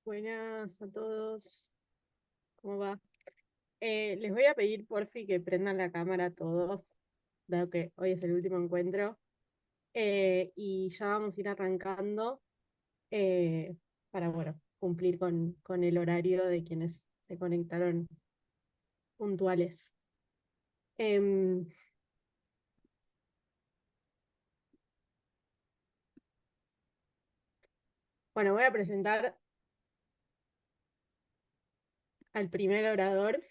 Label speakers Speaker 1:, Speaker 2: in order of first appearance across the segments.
Speaker 1: Buenas a todos, ¿cómo va? Les voy a pedir, porfi, que prendan la cámara todos, dado que hoy es el último encuentro, y ya vamos a ir arrancando eh, para, bueno, cumplir con el horario de quienes se conectaron puntuales. Em, bueno, voy a presentar al primer orador.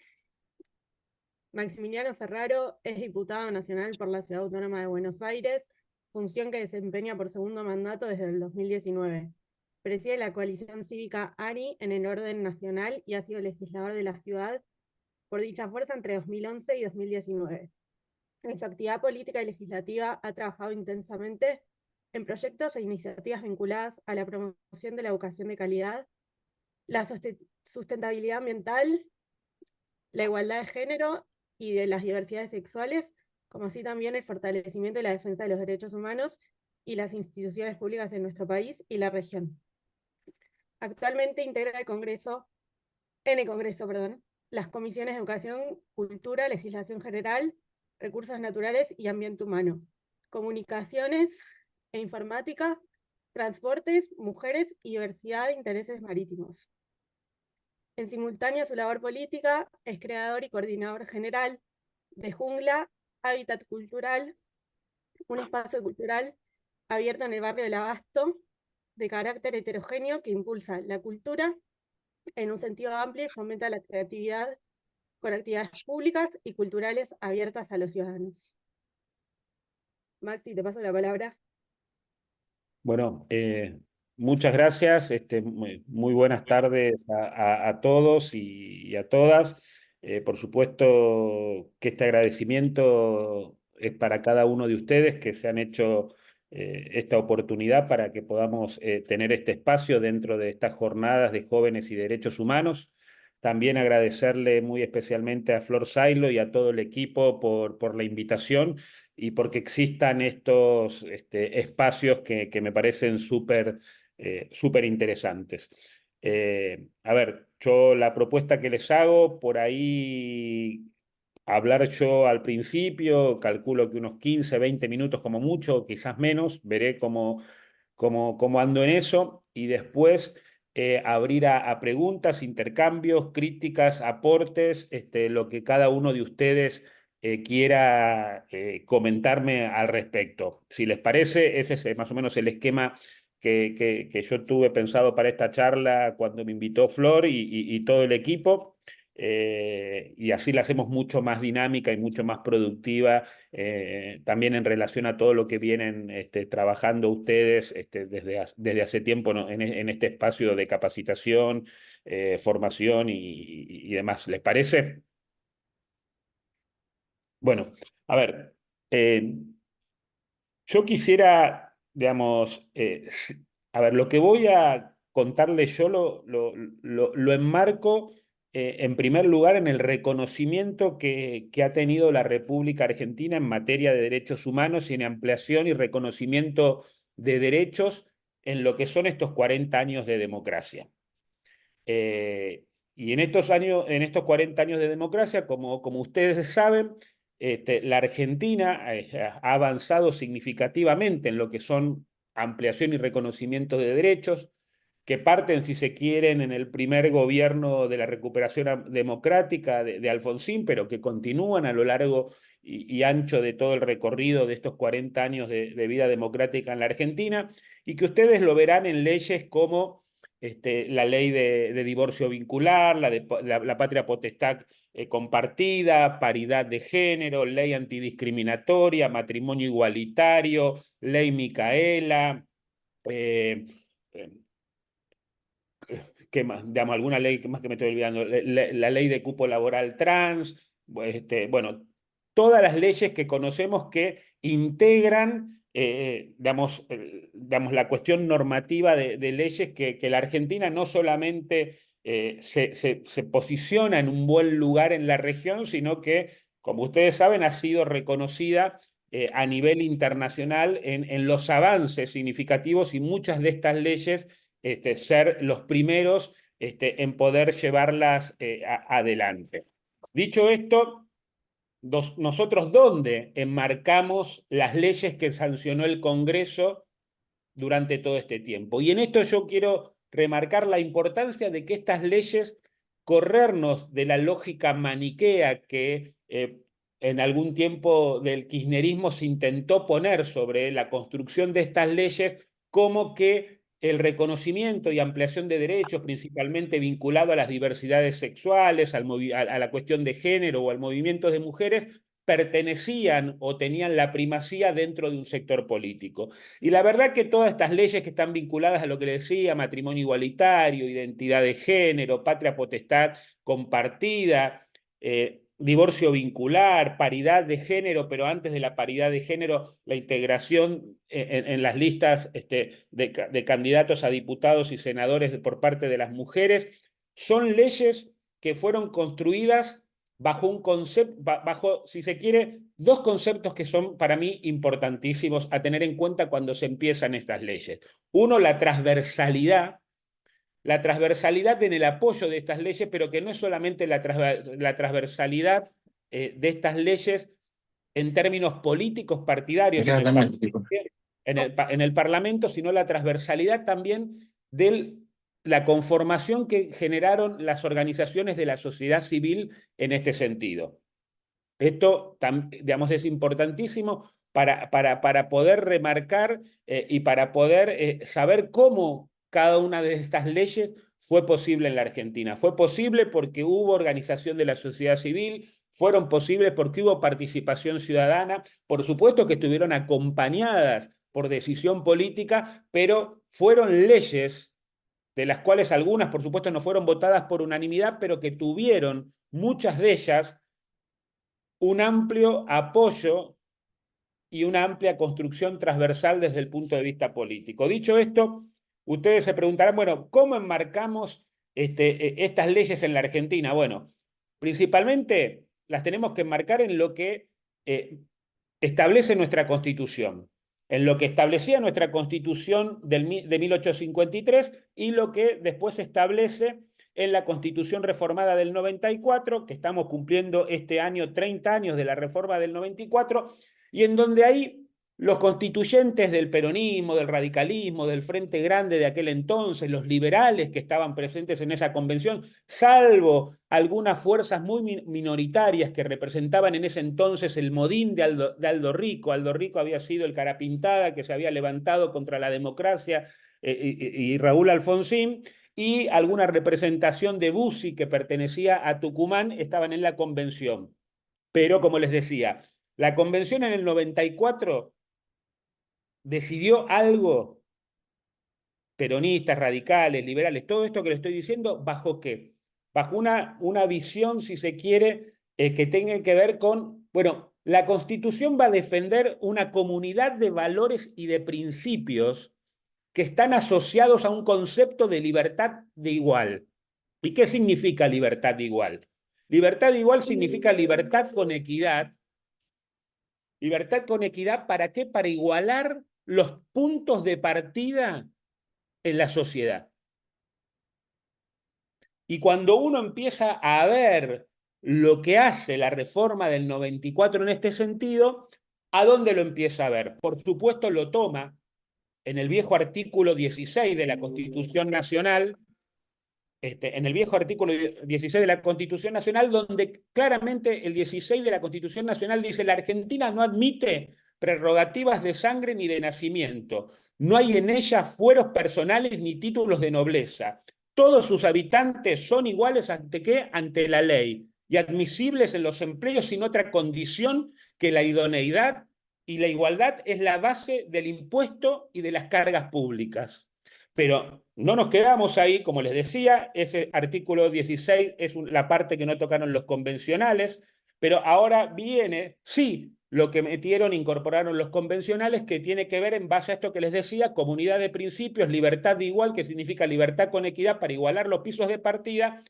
Speaker 1: Maximiliano Ferraro es diputado nacional por la Ciudad Autónoma de Buenos Aires, función que desempeña por segundo mandato desde el 2019. Preside la coalición cívica ANI en el orden nacional y ha sido legislador de la ciudad por dicha fuerza entre 2011 y 2019. En su actividad política y legislativa ha trabajado intensamente en proyectos e iniciativas vinculadas a la promoción de la educación de calidad, la sustentabilidad ambiental, la igualdad de género y de las diversidades sexuales, como así también el fortalecimiento y la defensa de los derechos humanos y las instituciones públicas en nuestro país y la región. Actualmente integra en el Congreso, las comisiones de Educación, Cultura, Legislación General, Recursos Naturales y Ambiente Humano, Comunicaciones e Informática, Transportes, Mujeres y Diversidad de Intereses Marítimos. En simultáneo a su labor política, es creador y coordinador general de Jungla, Hábitat Cultural, un espacio cultural abierto en el barrio del Abasto, de carácter heterogéneo que impulsa la cultura en un sentido amplio y fomenta la creatividad con actividades públicas y culturales abiertas a los ciudadanos. Maxi, te paso la palabra.
Speaker 2: Bueno, muchas gracias. Muy buenas tardes a todos y a todas. Por supuesto que este agradecimiento es para cada uno de ustedes que se han hecho esta oportunidad para que podamos tener este espacio dentro de estas jornadas de jóvenes y derechos humanos. También agradecerle muy especialmente a Flor Sailo y a todo el equipo por la invitación y porque existan estos espacios que me parecen súper interesantes. A ver, yo la propuesta que les hago, por ahí hablar yo al principio, calculo que unos 15, 20 minutos como mucho, quizás menos, veré cómo ando en eso y después abrir a preguntas, intercambios, críticas, aportes, lo que cada uno de ustedes quiera comentarme al respecto. Si les parece, ese es más o menos el esquema que yo tuve pensado para esta charla cuando me invitó Flor y todo el equipo. Y así la hacemos mucho más dinámica y mucho más productiva, también en relación a todo lo que vienen trabajando ustedes desde hace tiempo, ¿no? en este espacio de capacitación, formación y demás. ¿Les parece? Bueno, a ver, eh, yo quisiera, digamos, a ver, lo que voy a contarles yo lo enmarco en primer lugar en el reconocimiento que ha tenido la República Argentina en materia de derechos humanos y en ampliación y reconocimiento de derechos en lo que son estos 40 años de democracia. Eh, y en estos 40 años de democracia, como ustedes saben, la Argentina ha avanzado significativamente en lo que son ampliación y reconocimiento de derechos, que parten, si se quieren, en el primer gobierno de la recuperación democrática de Alfonsín, pero que continúan a lo largo y ancho de todo el recorrido de estos 40 años de vida democrática en la Argentina, y que ustedes lo verán en leyes como la ley de divorcio vincular, la patria potestad compartida, paridad de género, ley antidiscriminatoria, matrimonio igualitario, ley Micaela, eh, eh, ¿qué más? Digamos, alguna ley más que me estoy olvidando, la ley de cupo laboral trans, bueno, todas las leyes que conocemos que integran, digamos, la cuestión normativa de leyes que la Argentina no solamente se posiciona en un buen lugar en la región, sino que, como ustedes saben, ha sido reconocida a nivel internacional en los avances significativos y muchas de estas leyes ser los primeros en poder llevarlas adelante. Dicho esto, nosotros ¿dónde enmarcamos las leyes que sancionó el Congreso durante todo este tiempo? Y en esto yo quiero remarcar la importancia de que estas leyes, corrernos de la lógica maniquea que en algún tiempo del kirchnerismo se intentó poner sobre la construcción de estas leyes, como que el reconocimiento y ampliación de derechos, principalmente vinculado a las diversidades sexuales, a la cuestión de género o al movimiento de mujeres, pertenecían o tenían la primacía dentro de un sector político. Y la verdad que todas estas leyes que están vinculadas a lo que le decía, matrimonio igualitario, identidad de género, patria potestad compartida, divorcio vincular, paridad de género, pero antes de la paridad de género, la integración en las listas de candidatos a diputados y senadores por parte de las mujeres, son leyes que fueron construidas bajo un concepto, bajo, si se quiere, dos conceptos que son para mí importantísimos a tener en cuenta cuando se empiezan estas leyes. Uno, la transversalidad en el apoyo de estas leyes, pero que no es solamente la transversalidad de estas leyes en términos políticos partidarios en el Parlamento, sino la transversalidad también de la conformación que generaron las organizaciones de la sociedad civil en este sentido. Esto, digamos, es importantísimo para poder remarcar y para poder saber cómo cada una de estas leyes fue posible en la Argentina. Fue posible porque hubo organización de la sociedad civil, fueron posibles porque hubo participación ciudadana, por supuesto que estuvieron acompañadas por decisión política, pero fueron leyes de las cuales algunas, por supuesto, no fueron votadas por unanimidad, pero que tuvieron, muchas de ellas, un amplio apoyo y una amplia construcción transversal desde el punto de vista político. Dicho esto, ustedes se preguntarán, bueno, ¿cómo enmarcamos estas leyes en la Argentina? Bueno, principalmente las tenemos que enmarcar en lo que establece nuestra Constitución, en lo que establecía nuestra Constitución de 1853 y lo que después establece en la Constitución reformada del 94, que estamos cumpliendo este año 30 años de la reforma del 94, y en donde ahí los constituyentes del peronismo, del radicalismo, del Frente Grande de aquel entonces, los liberales que estaban presentes en esa convención, salvo algunas fuerzas muy minoritarias que representaban en ese entonces el modín de Aldo Rico. Aldo Rico había sido el cara pintada que se había levantado contra la democracia y Raúl Alfonsín, y alguna representación de Bussi que pertenecía a Tucumán estaban en la convención. Pero, como les decía, la convención en el 94 decidió algo, peronistas, radicales, liberales, todo esto que le estoy diciendo, ¿bajo qué? Bajo una visión, si se quiere, que tenga que ver con, bueno, la Constitución va a defender una comunidad de valores y de principios que están asociados a un concepto de libertad de igual. ¿Y qué significa libertad de igual? Libertad de igual significa libertad con equidad. Libertad con equidad, ¿para qué? Para igualar los puntos de partida en la sociedad. Y cuando uno empieza a ver lo que hace la reforma del 94 en este sentido, ¿a dónde lo empieza a ver? Por supuesto lo toma en el viejo artículo 16 de la Constitución Nacional, en el viejo artículo 16 de la Constitución Nacional, donde claramente el 16 de la Constitución Nacional dice: la Argentina no admite prerrogativas de sangre ni de nacimiento, no hay en ella fueros personales ni títulos de nobleza. Todos sus habitantes son iguales ante ¿qué? Ante la ley y admisibles en los empleos sin otra condición que la idoneidad, y la igualdad es la base del impuesto y de las cargas públicas. Pero no nos quedamos ahí, como les decía, ese artículo 16 es la parte que no tocaron los convencionales, pero ahora viene, sí, lo que metieron, incorporaron los convencionales, que tiene que ver en base a esto que les decía, comunidad de principios, libertad de igual, que significa libertad con equidad para igualar los pisos de partida,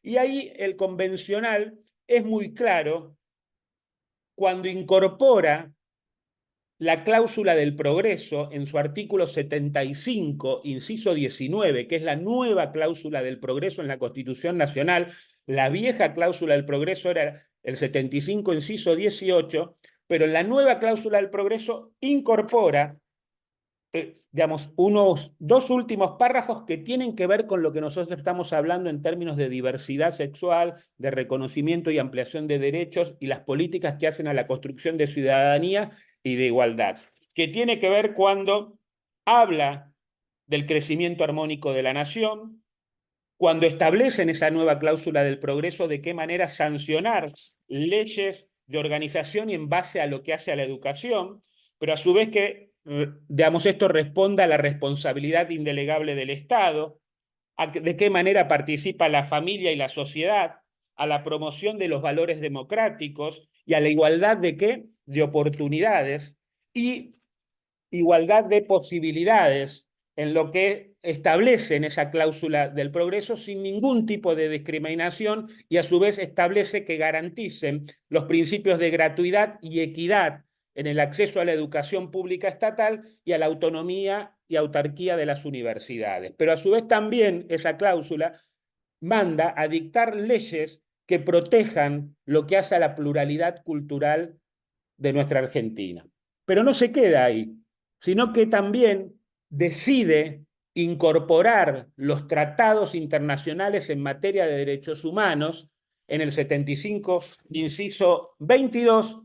Speaker 2: y ahí el convencional es muy claro cuando incorpora la cláusula del progreso en su artículo 75, inciso 19, que es la nueva cláusula del progreso en la Constitución Nacional. La vieja cláusula del progreso era el 75, inciso 18, pero la nueva cláusula del progreso incorpora digamos, unos dos últimos párrafos que tienen que ver con lo que nosotros estamos hablando en términos de diversidad sexual, de reconocimiento y ampliación de derechos y las políticas que hacen a la construcción de ciudadanía y de igualdad, que tiene que ver cuando habla del crecimiento armónico de la nación, cuando establecen esa nueva cláusula del progreso, de qué manera sancionar leyes de organización y en base a lo que hace a la educación, pero a su vez que, digamos, esto responda a la responsabilidad indelegable del Estado, de qué manera participa la familia y la sociedad, a la promoción de los valores democráticos y a la igualdad de qué, de oportunidades y igualdad de posibilidades en lo que establece en esa cláusula del progreso sin ningún tipo de discriminación y a su vez establece que garanticen los principios de gratuidad y equidad en el acceso a la educación pública estatal y a la autonomía y autarquía de las universidades. Pero a su vez también esa cláusula manda a dictar leyes que protejan lo que hace a la pluralidad cultural de nuestra Argentina. Pero no se queda ahí, sino que también decide incorporar los tratados internacionales en materia de derechos humanos en el 75, inciso 22,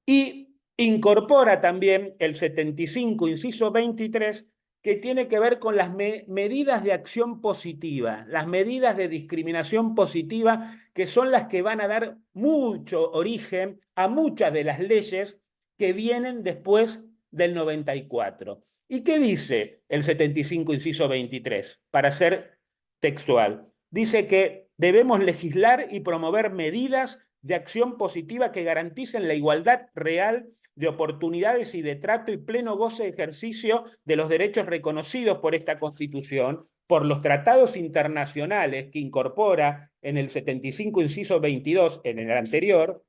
Speaker 2: y incorpora también el 75, inciso 23, que tiene que ver con las medidas de acción positiva, las medidas de discriminación positiva, que son las que van a dar mucho origen a muchas de las leyes que vienen después del 94. ¿Y qué dice el 75, inciso 23? Para ser textual. Dice que debemos legislar y promover medidas de acción positiva que garanticen la igualdad real de oportunidades y de trato y pleno goce de ejercicio de los derechos reconocidos por esta Constitución, por los tratados internacionales que incorpora en el 75, inciso 22, en el anterior,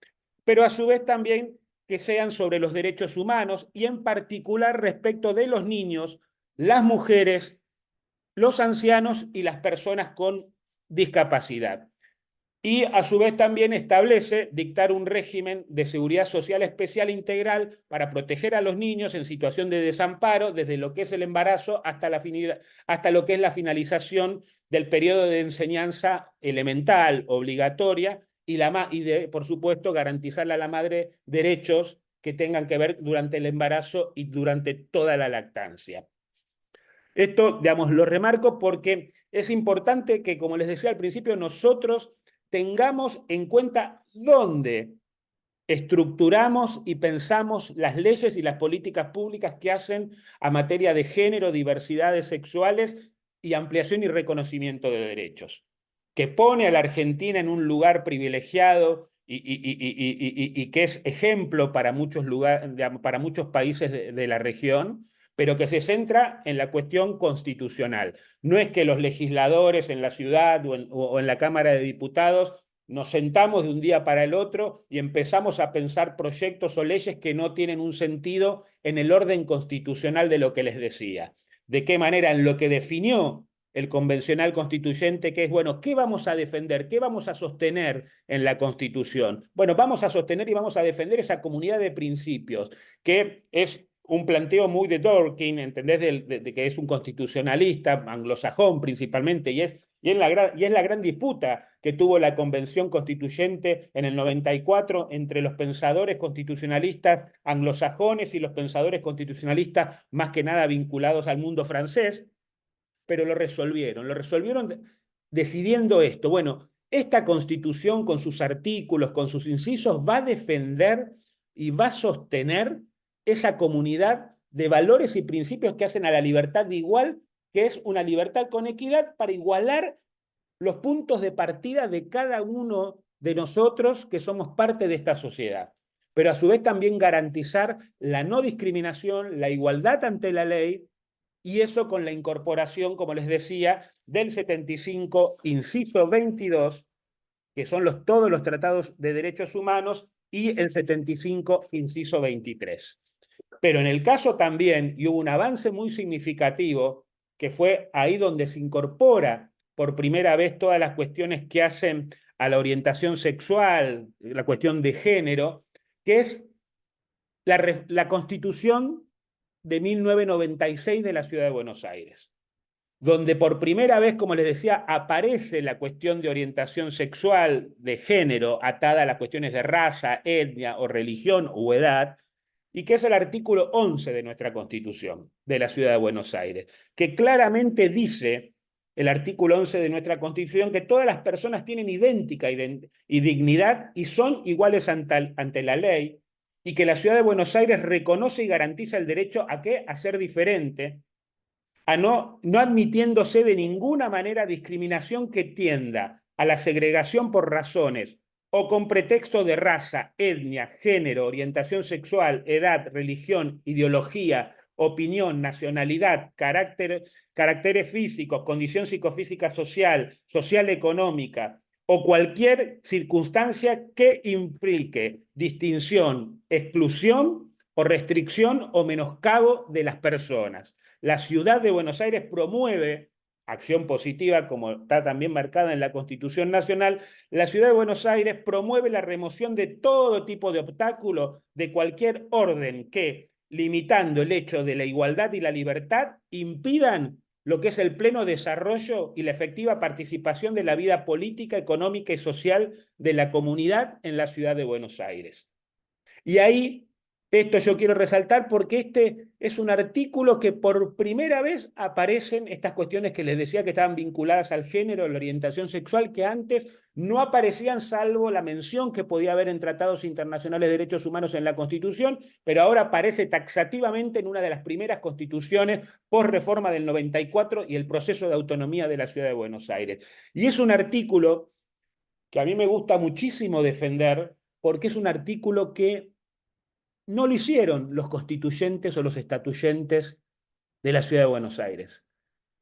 Speaker 2: pero a su vez también que sean sobre los derechos humanos y en particular respecto de los niños, las mujeres, los ancianos y las personas con discapacidad. Y a su vez también establece dictar un régimen de seguridad social especial integral para proteger a los niños en situación de desamparo desde lo que es el embarazo hasta lo que es la finalización del periodo de enseñanza elemental, obligatoria, por supuesto, garantizarle a la madre derechos que tengan que ver durante el embarazo y durante toda la lactancia. Esto, digamos, lo remarco porque es importante que, como les decía al principio, nosotros tengamos en cuenta dónde estructuramos y pensamos las leyes y las políticas públicas que hacen a materia de género, diversidades sexuales y ampliación y reconocimiento de derechos, que pone a la Argentina en un lugar privilegiado y que es ejemplo para muchos, para muchos países de la región, pero que se centra en la cuestión constitucional. No es que los legisladores en la ciudad o en la Cámara de Diputados nos sentamos de un día para el otro y empezamos a pensar proyectos o leyes que no tienen un sentido en el orden constitucional de lo que les decía. De qué manera, en lo que definió el convencional constituyente, que es, bueno, ¿qué vamos a defender? ¿Qué vamos a sostener en la Constitución? Bueno, vamos a sostener y vamos a defender esa comunidad de principios, que es un planteo muy de Dworkin, ¿entendés? De que es un constitucionalista anglosajón principalmente, y es la gran disputa que tuvo la Convención Constituyente en el 94 entre los pensadores constitucionalistas anglosajones y los pensadores constitucionalistas más que nada vinculados al mundo francés, pero lo resolvieron decidiendo esto. Bueno, esta Constitución con sus artículos, con sus incisos, va a defender y va a sostener esa comunidad de valores y principios que hacen a la libertad de igual, que es una libertad con equidad para igualar los puntos de partida de cada uno de nosotros que somos parte de esta sociedad, pero a su vez también garantizar la no discriminación, la igualdad ante la ley, y eso con la incorporación, como les decía, del 75, inciso 22, que son todos los tratados de derechos humanos, y el 75, inciso 23. Pero en el caso también, y hubo un avance muy significativo, que fue ahí donde se incorpora por primera vez todas las cuestiones que hacen a la orientación sexual, la cuestión de género, que es la Constitución de 1996 de la Ciudad de Buenos Aires, donde por primera vez, como les decía, aparece la cuestión de orientación sexual, de género, atada a las cuestiones de raza, etnia o religión o edad, y que es el artículo 11 de nuestra Constitución de la Ciudad de Buenos Aires, que claramente dice, el artículo 11 de nuestra Constitución, que todas las personas tienen idéntica y dignidad y son iguales ante la ley, y que la Ciudad de Buenos Aires reconoce y garantiza el derecho a qué, a ser diferente, a no admitiéndose de ninguna manera discriminación que tienda a la segregación por razones o con pretexto de raza, etnia, género, orientación sexual, edad, religión, ideología, opinión, nacionalidad, caracteres físicos, condición psicofísica social, social económica o cualquier circunstancia que implique distinción, exclusión o restricción o menoscabo de las personas. La ciudad de Buenos Aires promueve acción positiva, como está también marcada en la Constitución Nacional. La ciudad de Buenos Aires promueve la remoción de todo tipo de obstáculos de cualquier orden que, limitando el hecho de la igualdad y la libertad, impidan lo que es el pleno desarrollo y la efectiva participación de la vida política, económica y social de la comunidad en la ciudad de Buenos Aires. Y ahí, esto yo quiero resaltar porque este es un artículo que por primera vez aparecen estas cuestiones que les decía que estaban vinculadas al género, a la orientación sexual, que antes no aparecían salvo la mención que podía haber en tratados internacionales de derechos humanos en la Constitución, pero ahora aparece taxativamente en una de las primeras constituciones por reforma del 94 y el proceso de autonomía de la Ciudad de Buenos Aires. Y es un artículo que a mí me gusta muchísimo defender porque es un artículo que no lo hicieron los constituyentes o los estatuyentes de la Ciudad de Buenos Aires,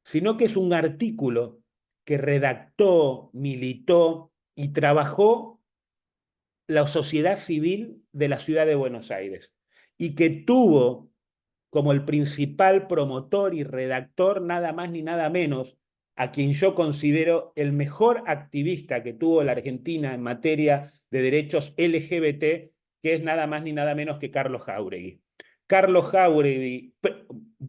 Speaker 2: sino que es un artículo que redactó, militó y trabajó la sociedad civil de la Ciudad de Buenos Aires y que tuvo como el principal promotor y redactor nada más ni nada menos a quien yo considero el mejor activista que tuvo la Argentina en materia de derechos LGBT, que es nada más ni nada menos que Carlos Jáuregui. Carlos Jáuregui,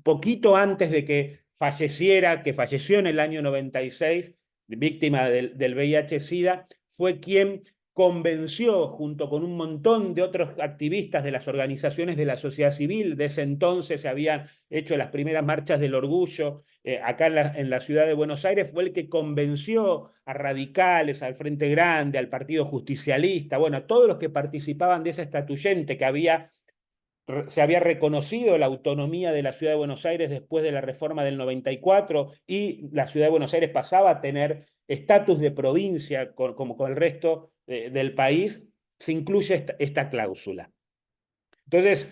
Speaker 2: poquito antes de que falleciera, que falleció en el año 96, víctima del VIH-Sida, fue quien convenció, junto con un montón de otros activistas de las organizaciones de la sociedad civil, de ese entonces se habían hecho las primeras marchas del orgullo acá en la ciudad de Buenos Aires, fue el que convenció a radicales, al Frente Grande, al Partido Justicialista, bueno, a todos los que participaban de ese estatuyente que se había reconocido la autonomía de la Ciudad de Buenos Aires después de la reforma del 94 y la Ciudad de Buenos Aires pasaba a tener estatus de provincia como con el resto del país, se incluye esta cláusula. Entonces,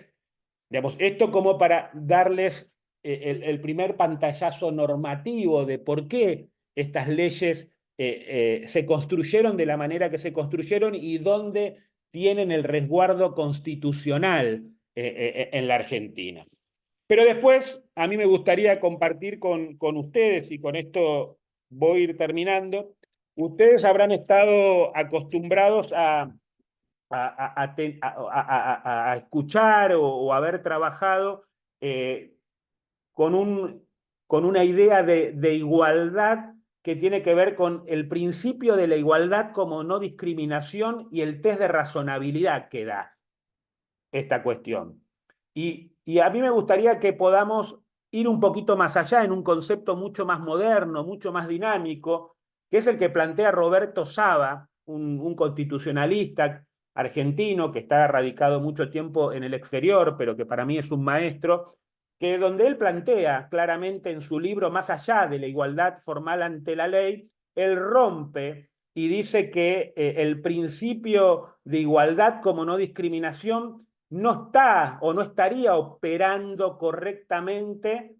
Speaker 2: digamos, esto como para darles el primer pantallazo normativo de por qué estas leyes se construyeron de la manera que se construyeron y dónde tienen el resguardo constitucional en la Argentina. Pero después, a mí me gustaría compartir con ustedes, y con esto voy a ir terminando, ustedes habrán estado acostumbrados a escuchar o haber trabajado eh, con una idea de igualdad que tiene que ver con el principio de la igualdad como no discriminación y el test de razonabilidad que da esta cuestión. Y a mí me gustaría que podamos ir un poquito más allá en un concepto mucho más moderno, mucho más dinámico, que es el que plantea Roberto Saba, un constitucionalista argentino que está radicado mucho tiempo en el exterior, pero que para mí es un maestro, que donde él plantea claramente en su libro, más allá de la igualdad formal ante la ley, él rompe y dice que el principio de igualdad como no discriminación no está o no estaría operando correctamente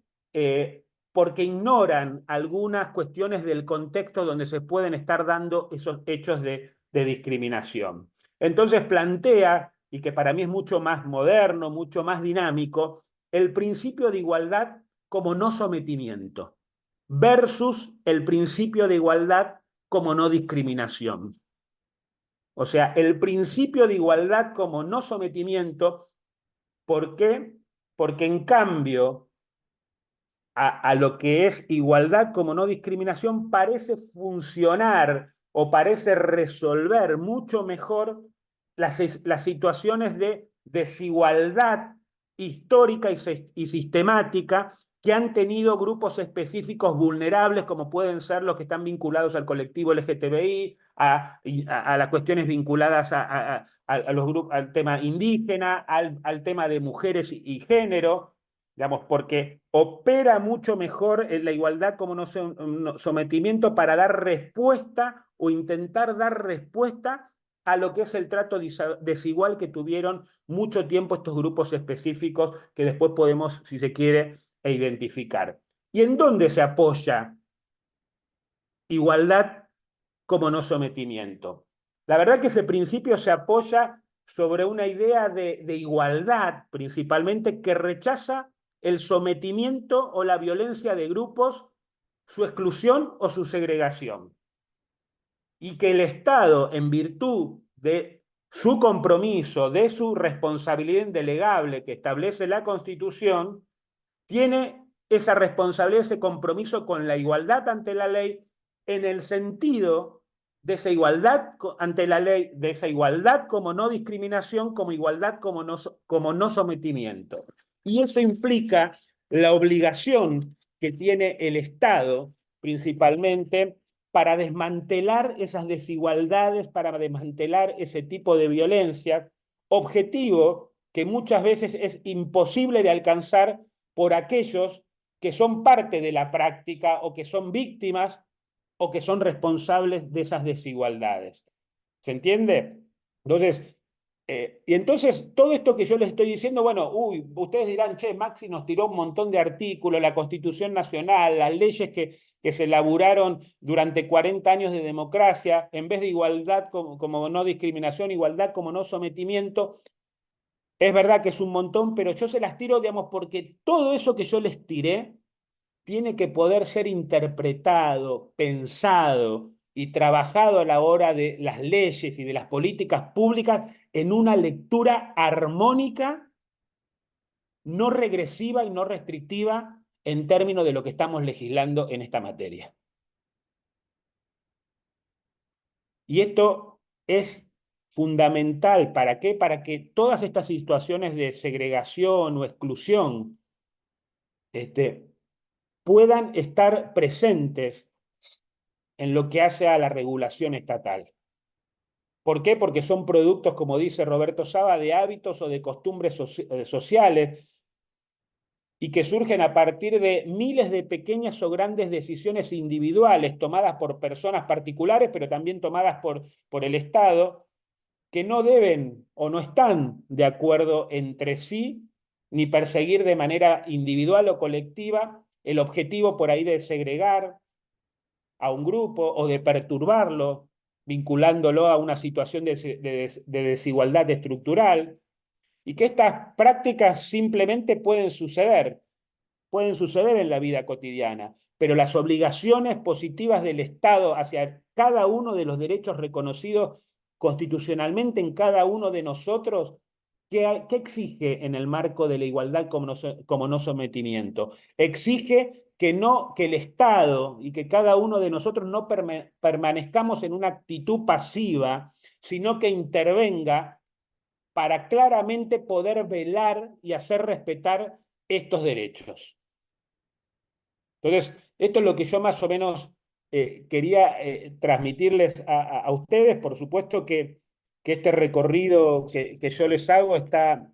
Speaker 2: porque ignoran algunas cuestiones del contexto donde se pueden estar dando esos hechos de discriminación. Entonces plantea y que para mí es mucho más moderno, mucho más dinámico, el principio de igualdad como no sometimiento versus el principio de igualdad como no discriminación. O sea, el principio de igualdad como no sometimiento, ¿por qué? Porque en cambio a lo que es igualdad como no discriminación parece funcionar o parece resolver mucho mejor las situaciones de desigualdad histórica y sistemática que han tenido grupos específicos vulnerables, como pueden ser los que están vinculados al colectivo LGTBI, a las cuestiones vinculadas a los grupos, al tema indígena, al tema de mujeres y género, digamos, porque opera mucho mejor la igualdad como no sometimiento para dar respuesta o intentar dar respuesta a lo que es el trato desigual que tuvieron mucho tiempo estos grupos específicos que después podemos, si se quiere, identificar. ¿Y en dónde se apoya igualdad como no sometimiento? La verdad que ese principio se apoya sobre una idea de igualdad, principalmente, que rechaza el sometimiento o la violencia de grupos, su exclusión o su segregación. Y que el Estado, en virtud de su compromiso, de su responsabilidad indelegable que establece la Constitución, tiene esa responsabilidad, ese compromiso con la igualdad ante la ley, en el sentido de esa igualdad ante la ley, de esa igualdad como no discriminación, como igualdad como no sometimiento. Y eso implica la obligación que tiene el Estado, principalmente, para desmantelar esas desigualdades, para desmantelar ese tipo de violencia, objetivo que muchas veces es imposible de alcanzar por aquellos que son parte de la práctica o que son víctimas o que son responsables de esas desigualdades. ¿Se entiende? Entonces, y entonces todo esto que yo les estoy diciendo, bueno, ustedes dirán, che, Maxi nos tiró un montón de artículos, la Constitución Nacional, las leyes que se elaboraron durante 40 años de democracia, en vez de igualdad como no discriminación, igualdad como no sometimiento. Es verdad que es un montón, pero yo se las tiro, digamos, porque todo eso que yo les tiré tiene que poder ser interpretado, pensado y trabajado a la hora de las leyes y de las políticas públicas en una lectura armónica, no regresiva y no restrictiva en términos de lo que estamos legislando en esta materia. Y esto es fundamental. ¿Para qué? Para que todas estas situaciones de segregación o exclusión puedan estar presentes en lo que hace a la regulación estatal. ¿Por qué? Porque son productos, como dice Roberto Saba, de hábitos o de costumbres sociales y que surgen a partir de miles de pequeñas o grandes decisiones individuales tomadas por personas particulares, pero también tomadas por el Estado, que no deben o no están de acuerdo entre sí, ni perseguir de manera individual o colectiva el objetivo por ahí de segregar a un grupo o de perturbarlo, vinculándolo a una situación de desigualdad estructural, y que estas prácticas simplemente pueden suceder en la vida cotidiana, pero las obligaciones positivas del Estado hacia cada uno de los derechos reconocidos constitucionalmente en cada uno de nosotros, ¿qué exige en el marco de la igualdad como no sometimiento? Exige que el Estado y que cada uno de nosotros no permanezcamos en una actitud pasiva, sino que intervenga para claramente poder velar y hacer respetar estos derechos. Entonces, esto es lo que yo más o menos quería transmitirles a ustedes. Por supuesto que este recorrido que yo les hago está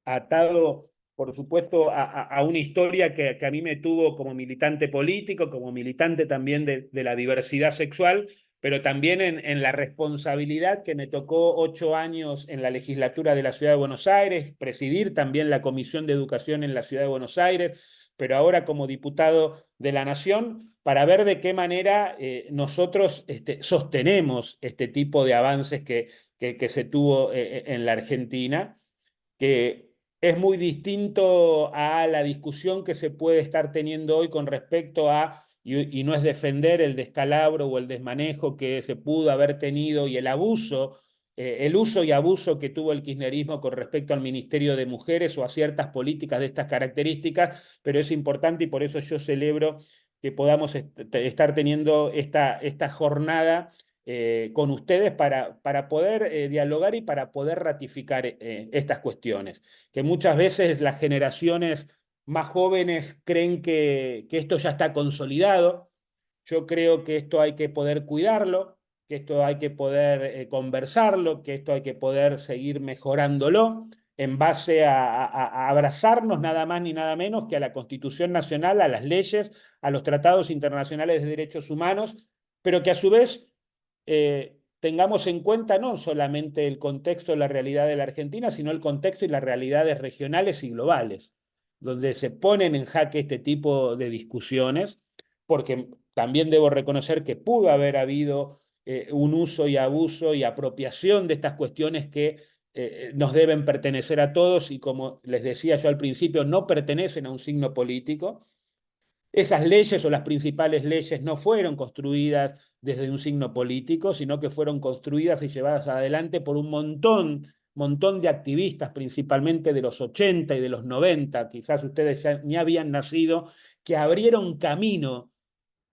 Speaker 2: atado, por supuesto, a una historia que a mí me tuvo como militante político, como militante también de la diversidad sexual, pero también en la responsabilidad que me tocó 8 años en la legislatura de la Ciudad de Buenos Aires, presidir también la Comisión de Educación en la Ciudad de Buenos Aires, pero ahora como diputado de la Nación, para ver de qué manera nosotros sostenemos este tipo de avances que se tuvo en la Argentina, que es muy distinto a la discusión que se puede estar teniendo hoy con respecto a, y no es defender el descalabro o el desmanejo que se pudo haber tenido y el abuso, el uso y abuso que tuvo el kirchnerismo con respecto al Ministerio de Mujeres o a ciertas políticas de estas características, pero es importante y por eso yo celebro que podamos estar teniendo esta jornada con ustedes para poder dialogar y para poder ratificar estas cuestiones, que muchas veces las generaciones más jóvenes creen que esto ya está consolidado. Yo creo que esto hay que poder cuidarlo, que esto hay que poder conversarlo, que esto hay que poder seguir mejorándolo en base a abrazarnos nada más ni nada menos que a la Constitución Nacional, a las leyes, a los tratados internacionales de derechos humanos, pero que a su vez tengamos en cuenta no solamente el contexto, la realidad de la Argentina, sino el contexto y las realidades regionales y globales, donde se ponen en jaque este tipo de discusiones, porque también debo reconocer que pudo haber habido un uso y abuso y apropiación de estas cuestiones que nos deben pertenecer a todos y como les decía yo al principio, no pertenecen a un signo político. Esas leyes o las principales leyes no fueron construidas desde un signo político, sino que fueron construidas y llevadas adelante por un montón de activistas, principalmente de los 80 y de los 90, quizás ustedes ya ni habían nacido, que abrieron camino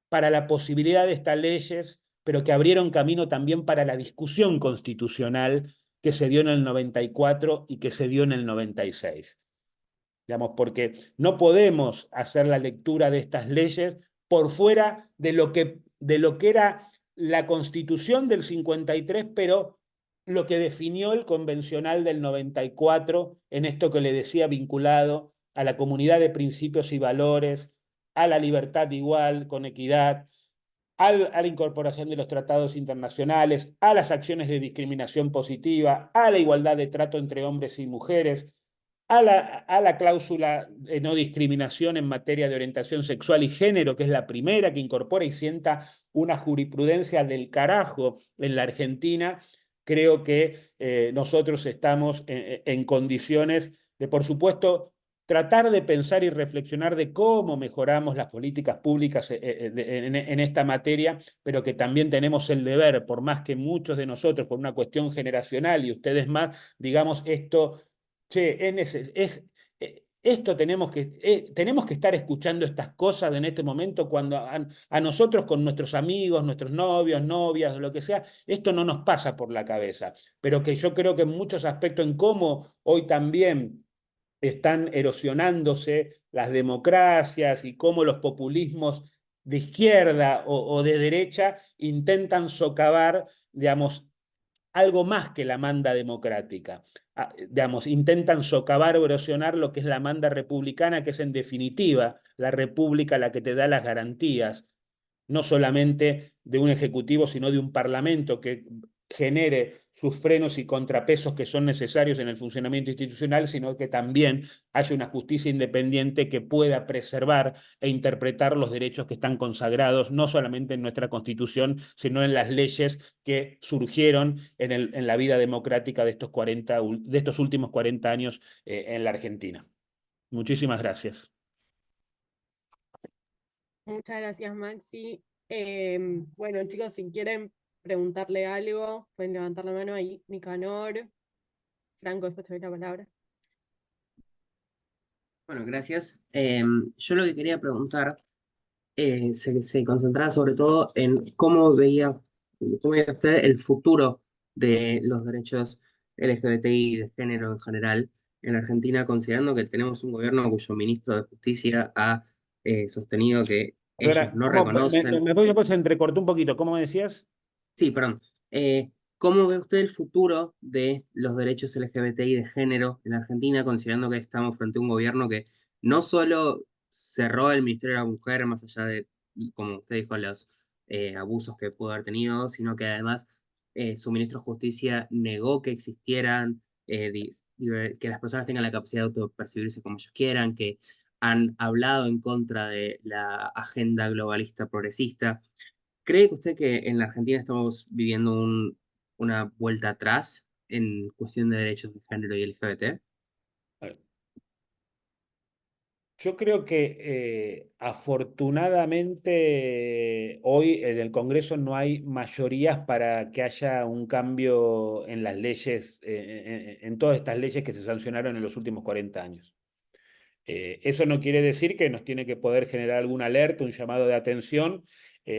Speaker 2: para la posibilidad de estas leyes, pero que abrieron camino también para la discusión constitucional que se dio en el 94 y que se dio en el 96. Digamos, porque no podemos hacer la lectura de estas leyes por fuera de lo que era la Constitución del 53, pero lo que definió el convencional del 94 en esto que le decía vinculado a la comunidad de principios y valores, a la libertad igual, con equidad, a la incorporación de los tratados internacionales, a las acciones de discriminación positiva, a la igualdad de trato entre hombres y mujeres, a la cláusula de no discriminación en materia de orientación sexual y género, que es la primera que incorpora y sienta una jurisprudencia del carajo en la Argentina, creo que nosotros estamos en condiciones de, por supuesto, tratar de pensar y reflexionar de cómo mejoramos las políticas públicas en esta materia, pero que también tenemos el deber, por más que muchos de nosotros, por una cuestión generacional y ustedes más, digamos esto, che, esto tenemos que estar escuchando estas cosas en este momento cuando a nosotros con nuestros amigos, nuestros novios, novias, lo que sea, esto no nos pasa por la cabeza, pero que yo creo que en muchos aspectos en cómo hoy también están erosionándose las democracias y cómo los populismos de izquierda o de derecha intentan socavar, digamos, algo más que la manda democrática. Digamos, intentan socavar o erosionar lo que es la manda republicana, que es en definitiva la república la que te da las garantías, no solamente de un ejecutivo, sino de un parlamento que genere sus frenos y contrapesos que son necesarios en el funcionamiento institucional, sino que también haya una justicia independiente que pueda preservar e interpretar los derechos que están consagrados no solamente en nuestra Constitución, sino en las leyes que surgieron en la vida democrática de estos últimos 40 años en la Argentina. Muchísimas gracias.
Speaker 1: Muchas gracias, Maxi. Bueno, chicos, si quieren preguntarle algo, pueden levantar la mano ahí. Nicanor, Franco, después te doy la palabra.
Speaker 3: Bueno, gracias. Yo lo que quería preguntar se concentraba sobre todo en cómo veía usted el futuro de los derechos LGBTI y de género en general en la Argentina, considerando que tenemos un gobierno cuyo ministro de Justicia ha sostenido que ellos
Speaker 2: Ahora,
Speaker 3: no
Speaker 2: ¿cómo,
Speaker 3: reconocen.
Speaker 2: me entrecortó un poquito? ¿Cómo me decías?
Speaker 3: Sí, perdón. ¿Cómo ve usted el futuro de los derechos LGBTI de género en la Argentina, considerando que estamos frente a un gobierno que no solo cerró el Ministerio de la Mujer, más allá de, como usted dijo, los abusos que pudo haber tenido, sino que además su ministro de Justicia negó que existieran, que las personas tengan la capacidad de autopercibirse como ellos quieran, que han hablado en contra de la agenda globalista progresista? ¿Cree que usted que en la Argentina estamos viviendo una vuelta atrás en cuestión de derechos de género y LGBT?
Speaker 2: Yo creo que afortunadamente hoy en el Congreso no hay mayorías para que haya un cambio en las leyes, en todas estas leyes que se sancionaron en los últimos 40 años. Eso no quiere decir que nos tiene que poder generar alguna alerta, un llamado de atención,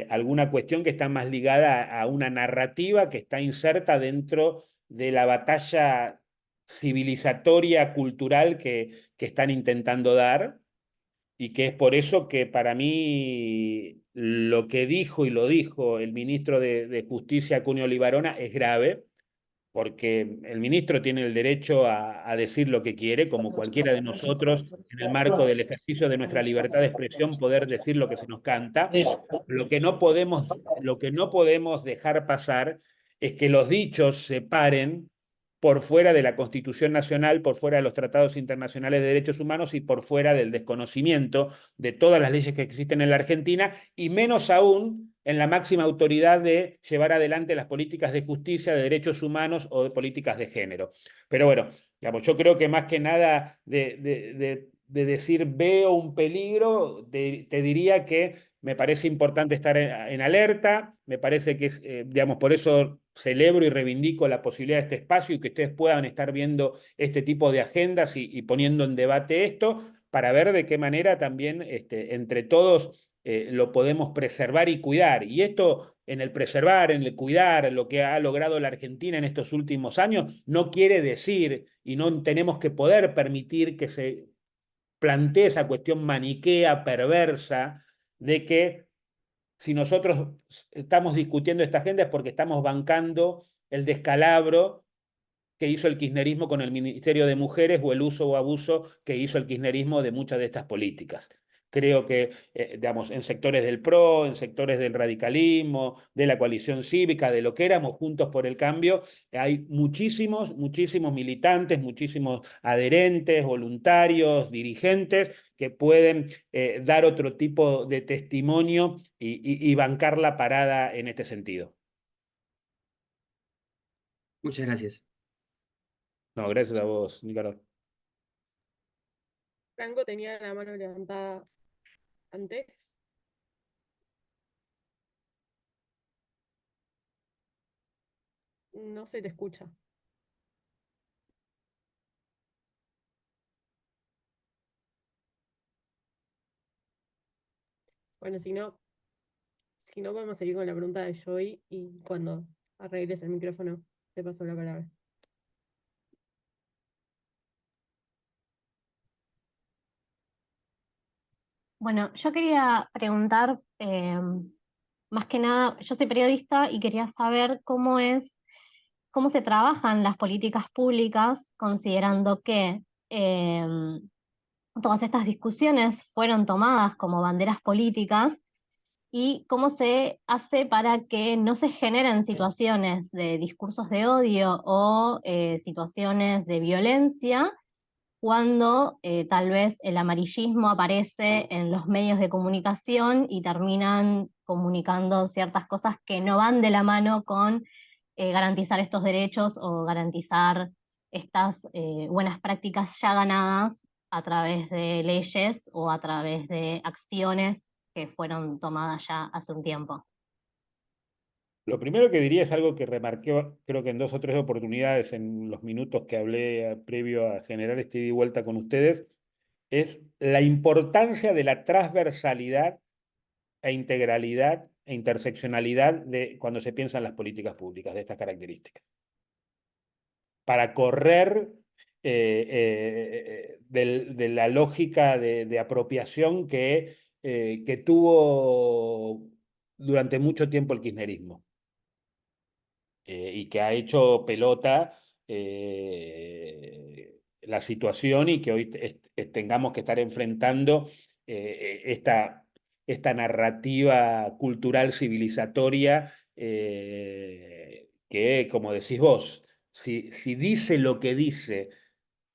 Speaker 2: alguna cuestión que está más ligada a una narrativa que está inserta dentro de la batalla civilizatoria, cultural que están intentando dar y que es por eso que para mí lo que dijo y lo dijo el ministro de Justicia, Cunio Libarona, es grave, porque el ministro tiene el derecho a decir lo que quiere, como cualquiera de nosotros, en el marco del ejercicio de nuestra libertad de expresión, poder decir lo que se nos canta. Lo que no podemos dejar pasar es que los dichos se paren por fuera de la Constitución Nacional, por fuera de los tratados internacionales de derechos humanos y por fuera del desconocimiento de todas las leyes que existen en la Argentina, y menos aún en la máxima autoridad de llevar adelante las políticas de justicia, de derechos humanos o de políticas de género. Pero bueno, digamos, yo creo que más que nada de decir veo un peligro, te diría que me parece importante estar en alerta, me parece que, digamos, por eso celebro y reivindico la posibilidad de este espacio y que ustedes puedan estar viendo este tipo de agendas y poniendo en debate esto para ver de qué manera también entre todos lo podemos preservar y cuidar. Y esto en el preservar, en el cuidar, lo que ha logrado la Argentina en estos últimos años, no quiere decir y no tenemos que poder permitir que se plantee esa cuestión maniquea, perversa, de que si nosotros estamos discutiendo esta agenda es porque estamos bancando el descalabro que hizo el kirchnerismo con el Ministerio de Mujeres o el uso o abuso que hizo el kirchnerismo de muchas de estas políticas. Creo que, digamos, en sectores del PRO, en sectores del radicalismo, de la coalición cívica, de lo que éramos Juntos por el Cambio, hay muchísimos, muchísimos militantes, muchísimos adherentes, voluntarios, dirigentes que pueden dar otro tipo de testimonio y bancar la parada en este sentido.
Speaker 3: Muchas gracias.
Speaker 2: No, gracias a vos, Nicolás.
Speaker 1: Franco tenía la mano levantada antes. No se te escucha. Bueno, si no podemos seguir con la pregunta de Joy y cuando arregles el micrófono, te paso la palabra.
Speaker 4: Bueno, yo quería preguntar, más que nada, yo soy periodista y quería saber cómo se trabajan las políticas públicas, considerando que todas estas discusiones fueron tomadas como banderas políticas y cómo se hace para que no se generen situaciones de discursos de odio o situaciones de violencia cuando tal vez el amarillismo aparece en los medios de comunicación y terminan comunicando ciertas cosas que no van de la mano con garantizar estos derechos o garantizar estas buenas prácticas ya ganadas a través de leyes o a través de acciones que fueron tomadas ya hace un tiempo.
Speaker 2: Lo primero que diría es algo que remarqué, creo que en 2 o 3 oportunidades en los minutos que hablé previo a generar este ida y vuelta con ustedes, es la importancia de la transversalidad e integralidad e interseccionalidad de cuando se piensan las políticas públicas de estas características. Para correr de la lógica de apropiación que tuvo durante mucho tiempo el kirchnerismo. Y que ha hecho pelota la situación y que hoy tengamos que estar enfrentando esta narrativa cultural civilizatoria que, como decís vos, si dice lo que dice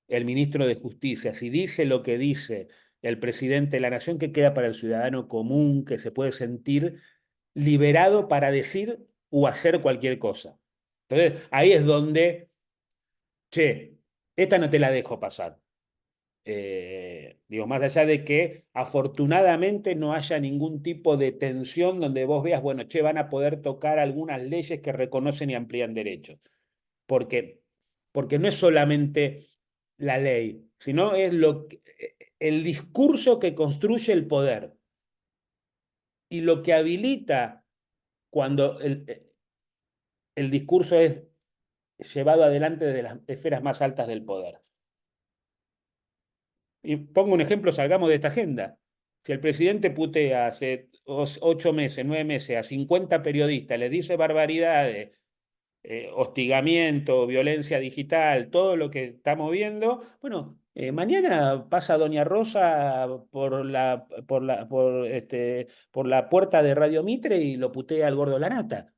Speaker 2: el ministro de Justicia, si dice lo que dice el presidente de la Nación, ¿qué queda para el ciudadano común que se puede sentir liberado para decir o hacer cualquier cosa? Entonces, ahí es donde, che, esta no te la dejo pasar. Digo, más allá de que afortunadamente no haya ningún tipo de tensión donde vos veas, bueno, che, van a poder tocar algunas leyes que reconocen y amplían derechos. Porque no es solamente la ley, sino es el discurso que construye el poder y lo que habilita cuando el discurso es llevado adelante desde las esferas más altas del poder. Y pongo un ejemplo, salgamos de esta agenda. Si el presidente putea hace 8 meses, 9 meses a 50 periodistas, les dice barbaridades, hostigamiento, violencia digital, todo lo que estamos viendo, bueno, mañana pasa Doña Rosa por la puerta de Radio Mitre y lo putea al gordo Lanata.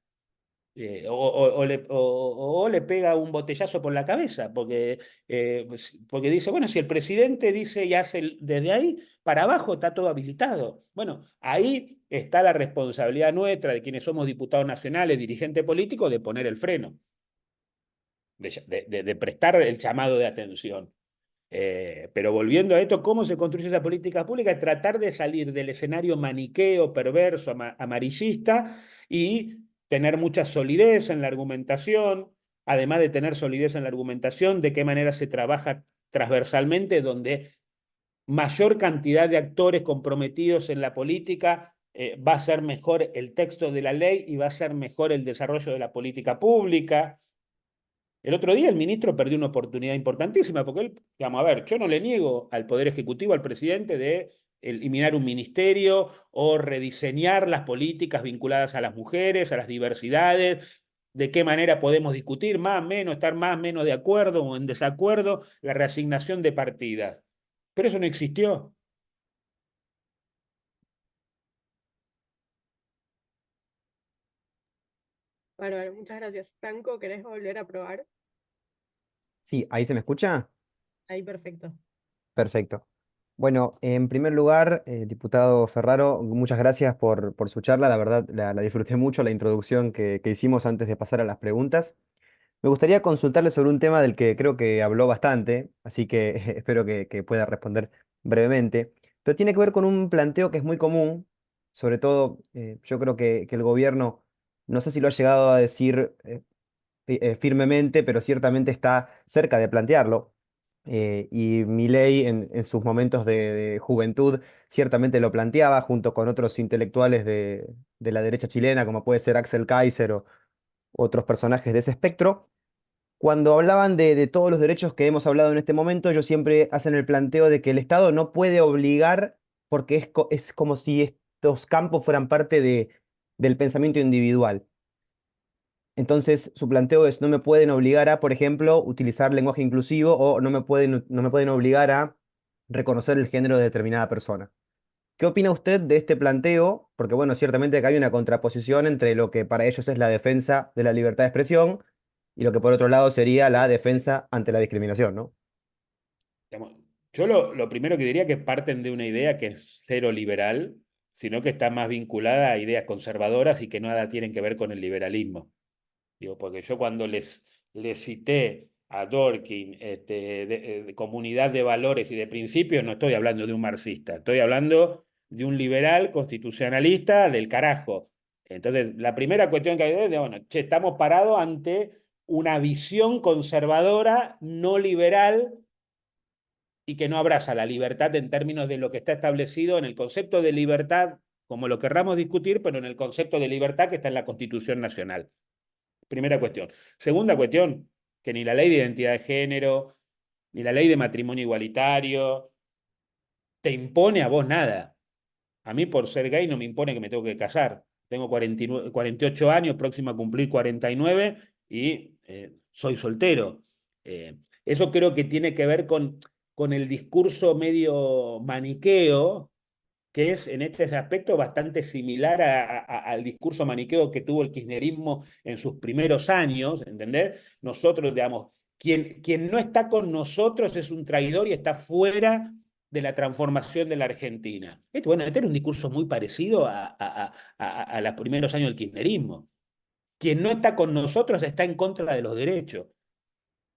Speaker 2: O le pega un botellazo por la cabeza, porque dice, bueno, si el presidente dice y hace desde ahí para abajo, está todo habilitado. Bueno, ahí está la responsabilidad nuestra de quienes somos diputados nacionales, dirigentes políticos, de poner el freno, de prestar el llamado de atención. Pero volviendo a esto, ¿cómo se construye esa política pública? Es tratar de salir del escenario maniqueo, perverso, amarillista y tener mucha solidez en la argumentación, además de tener solidez en la argumentación, de qué manera se trabaja transversalmente, donde mayor cantidad de actores comprometidos en la política, va a ser mejor el texto de la ley y va a ser mejor el desarrollo de la política pública. El otro día el ministro perdió una oportunidad importantísima, porque él, vamos a ver, yo no le niego al Poder Ejecutivo, al presidente, de eliminar un ministerio o rediseñar las políticas vinculadas a las mujeres, a las diversidades, de qué manera podemos discutir más, menos, estar más, menos de acuerdo o en desacuerdo, la reasignación de partidas. Pero eso no existió.
Speaker 1: Bárbaro, muchas gracias. Franco, ¿querés volver a probar?
Speaker 5: Sí, ¿ahí se me escucha?
Speaker 1: Ahí, perfecto.
Speaker 5: Perfecto. Bueno, en primer lugar, diputado Ferraro, muchas gracias por su charla. La verdad, la disfruté mucho, la introducción que hicimos antes de pasar a las preguntas. Me gustaría consultarle sobre un tema del que creo que habló bastante, así que espero que pueda responder brevemente. Pero tiene que ver con un planteo que es muy común, sobre todo yo creo que el gobierno, no sé si lo ha llegado a decir firmemente, pero ciertamente está cerca de plantearlo. Y Milei en sus momentos de juventud ciertamente lo planteaba junto con otros intelectuales de la derecha chilena, como puede ser Axel Kaiser o otros personajes de ese espectro. Cuando hablaban de todos los derechos que hemos hablado en este momento, ellos siempre hacen el planteo de que el Estado no puede obligar porque es como si estos campos fueran parte del pensamiento individual. Entonces, su planteo es, no me pueden obligar a, por ejemplo, utilizar lenguaje inclusivo o no me pueden obligar a reconocer el género de determinada persona. ¿Qué opina usted de este planteo? Porque, bueno, ciertamente acá hay una contraposición entre lo que para ellos es la defensa de la libertad de expresión y lo que por otro lado sería la defensa ante la discriminación, ¿no?
Speaker 2: Yo lo primero que diría es que parten de una idea que es cero liberal, sino que está más vinculada a ideas conservadoras y que nada tienen que ver con el liberalismo. Digo, porque yo cuando les cité a Dworkin de comunidad de valores y de principios, no estoy hablando de un marxista, estoy hablando de un liberal constitucionalista del carajo. Entonces, la primera cuestión que hay es, bueno, che, estamos parados ante una visión conservadora, no liberal, y que no abraza la libertad en términos de lo que está establecido en el concepto de libertad, como lo querramos discutir, pero en el concepto de libertad que está en la Constitución Nacional. Primera cuestión. Segunda cuestión, que ni la ley de identidad de género, ni la ley de matrimonio igualitario, te impone a vos nada. A mí por ser gay no me impone que me tengo que casar. Tengo 48 años, próximo a cumplir 49 y soy soltero. Eso creo que tiene que ver con el discurso medio maniqueo, que es en este aspecto bastante similar al discurso maniqueo que tuvo el kirchnerismo en sus primeros años, ¿entendés? Nosotros, digamos, quien no está con nosotros es un traidor y está fuera de la transformación de la Argentina. Bueno, este era un discurso muy parecido a los primeros años del kirchnerismo. Quien no está con nosotros está en contra de los derechos.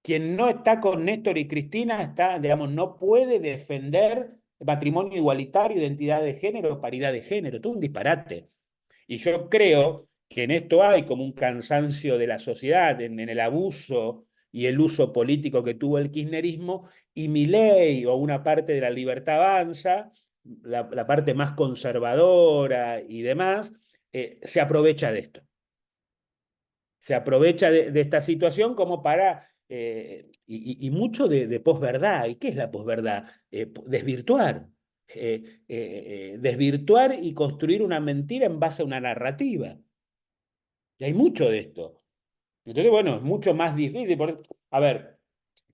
Speaker 2: Quien no está con Néstor y Cristina está, digamos, no puede defender matrimonio igualitario, identidad de género, paridad de género. Todo un disparate. Y yo creo que en esto hay como un cansancio de la sociedad, en el abuso y el uso político que tuvo el kirchnerismo, y Milei o una parte de la Libertad Avanza, la parte más conservadora y demás, se aprovecha de esto. Se aprovecha de esta situación como para, y mucho de posverdad. ¿Y qué es la posverdad? Desvirtuar. Desvirtuar y construir una mentira en base a una narrativa. Y hay mucho de esto. Entonces, bueno, es mucho más difícil. A ver,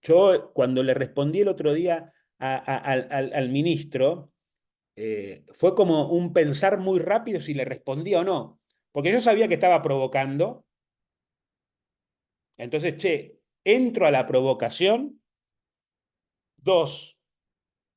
Speaker 2: yo cuando le respondí el otro día al ministro, fue como un pensar muy rápido si le respondía o no. Porque yo sabía que estaba provocando. Entonces, che, entro a la provocación. Dos,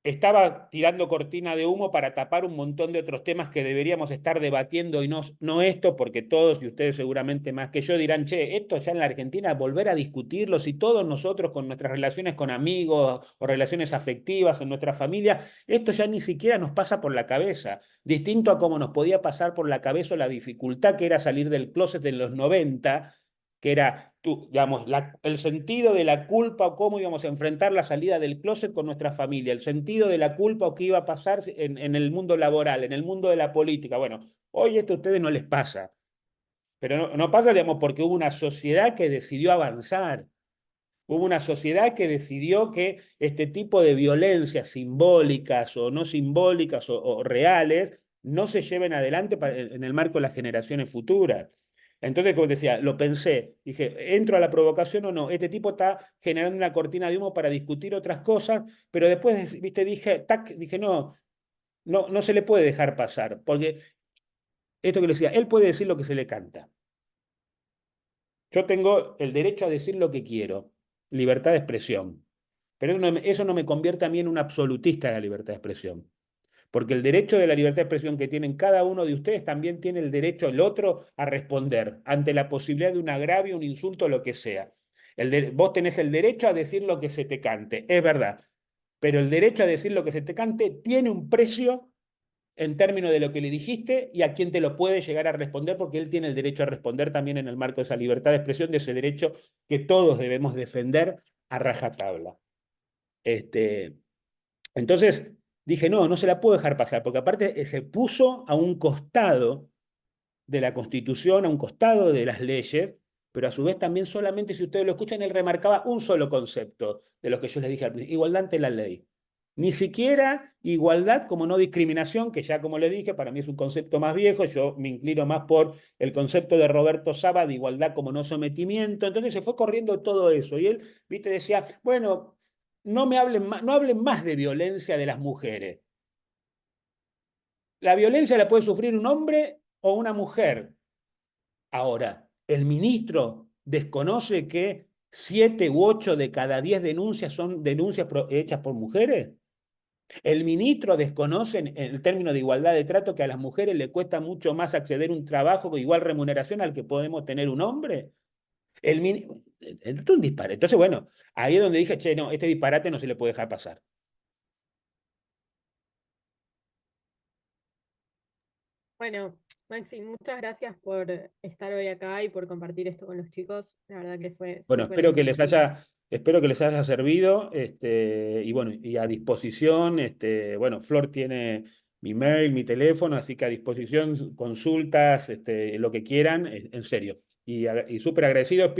Speaker 2: estaba tirando cortina de humo para tapar un montón de otros temas que deberíamos estar debatiendo y no esto, porque todos y ustedes seguramente más que yo dirán, che, esto ya en la Argentina, volver a discutirlos y todos nosotros con nuestras relaciones con amigos o relaciones afectivas en nuestra familia, esto ya ni siquiera nos pasa por la cabeza, distinto a cómo nos podía pasar por la cabeza la dificultad que era salir del closet en los 90, que era, digamos, el sentido de la culpa o cómo íbamos a enfrentar la salida del closet con nuestra familia, el sentido de la culpa o qué iba a pasar en el mundo laboral, en el mundo de la política. Bueno, hoy esto a ustedes no les pasa, pero no pasa, digamos, porque hubo una sociedad que decidió avanzar. Hubo una sociedad que decidió que este tipo de violencias simbólicas o no simbólicas o reales no se lleven adelante en el marco de las generaciones futuras. Entonces, como decía, lo pensé, dije, ¿entro a la provocación o no? Este tipo está generando una cortina de humo para discutir otras cosas, pero después, viste, dije, no se le puede dejar pasar, porque esto que le decía, él puede decir lo que se le canta. Yo tengo el derecho a decir lo que quiero, libertad de expresión. Pero eso no me convierte a mí en un absolutista de la libertad de expresión. Porque el derecho de la libertad de expresión que tienen cada uno de ustedes también tiene el derecho el otro a responder ante la posibilidad de un agravio, un insulto, lo que sea. Vos tenés el derecho a decir lo que se te cante, es verdad. Pero el derecho a decir lo que se te cante tiene un precio en términos de lo que le dijiste y a quién te lo puede llegar a responder, porque él tiene el derecho a responder también en el marco de esa libertad de expresión, de ese derecho que todos debemos defender a rajatabla. Entonces dije, no se la puedo dejar pasar, porque aparte se puso a un costado de la Constitución, a un costado de las leyes, pero a su vez también solamente, si ustedes lo escuchan, él remarcaba un solo concepto de los que yo les dije al principio, igualdad ante la ley. Ni siquiera igualdad como no discriminación, que ya como le dije, para mí es un concepto más viejo, yo me inclino más por el concepto de Roberto Saba de igualdad como no sometimiento, entonces se fue corriendo todo eso, y él, viste, decía, bueno, no hablen más de violencia de las mujeres. La violencia la puede sufrir un hombre o una mujer. Ahora, el ministro desconoce que 7 u 8 de cada 10 denuncias son denuncias hechas por mujeres. El ministro desconoce en el término de igualdad de trato que a las mujeres le cuesta mucho más acceder a un trabajo con igual remuneración al que podemos tener un hombre. Esto es un disparate. Entonces, bueno, ahí es donde dije, che, no, este disparate no se le puede dejar pasar.
Speaker 1: Bueno, Maxi, muchas gracias por estar hoy acá y por compartir esto con los chicos. La verdad que fue
Speaker 2: Bueno,
Speaker 1: súper instructivo.
Speaker 2: espero que les haya servido, y bueno, y a disposición, bueno, Flor tiene mi mail, mi teléfono, así que a disposición, consultas, lo que quieran, en serio. Y súper agradecido,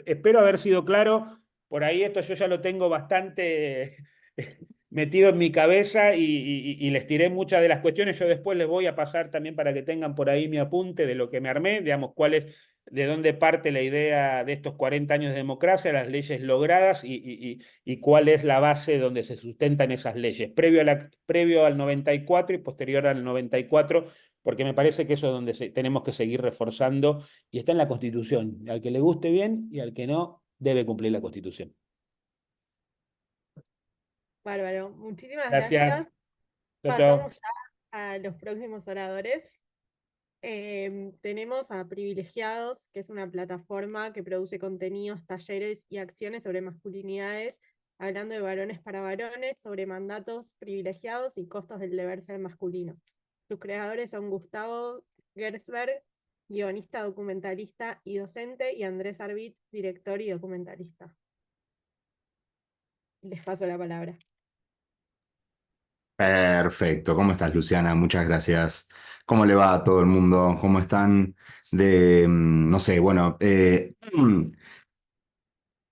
Speaker 2: espero haber sido claro, por ahí esto yo ya lo tengo bastante metido en mi cabeza y les tiré muchas de las cuestiones, yo después les voy a pasar también para que tengan por ahí mi apunte de lo que me armé, digamos, de dónde parte la idea de estos 40 años de democracia, las leyes logradas y cuál es la base donde se sustentan esas leyes, previo al 94 y posterior al 94, porque me parece que eso es donde tenemos que seguir reforzando y está en la Constitución. Al que le guste bien y al que no, debe cumplir la Constitución.
Speaker 1: Bárbaro, muchísimas
Speaker 2: Gracias.
Speaker 1: gracias.
Speaker 2: Chao, chao.
Speaker 1: Pasamos ya a los próximos oradores. Tenemos a Privilegiados, que es una plataforma que produce contenidos, talleres y acciones sobre masculinidades, hablando de varones para varones, sobre mandatos privilegiados y costos del deber ser masculino. Sus creadores son Gustavo Gersberg, guionista, documentalista y docente, y Andrés Arbit, director y documentalista. Les paso la palabra.
Speaker 6: Perfecto. ¿Cómo estás, Luciana? Muchas gracias. ¿Cómo le va a todo el mundo? ¿Cómo están? No sé, bueno,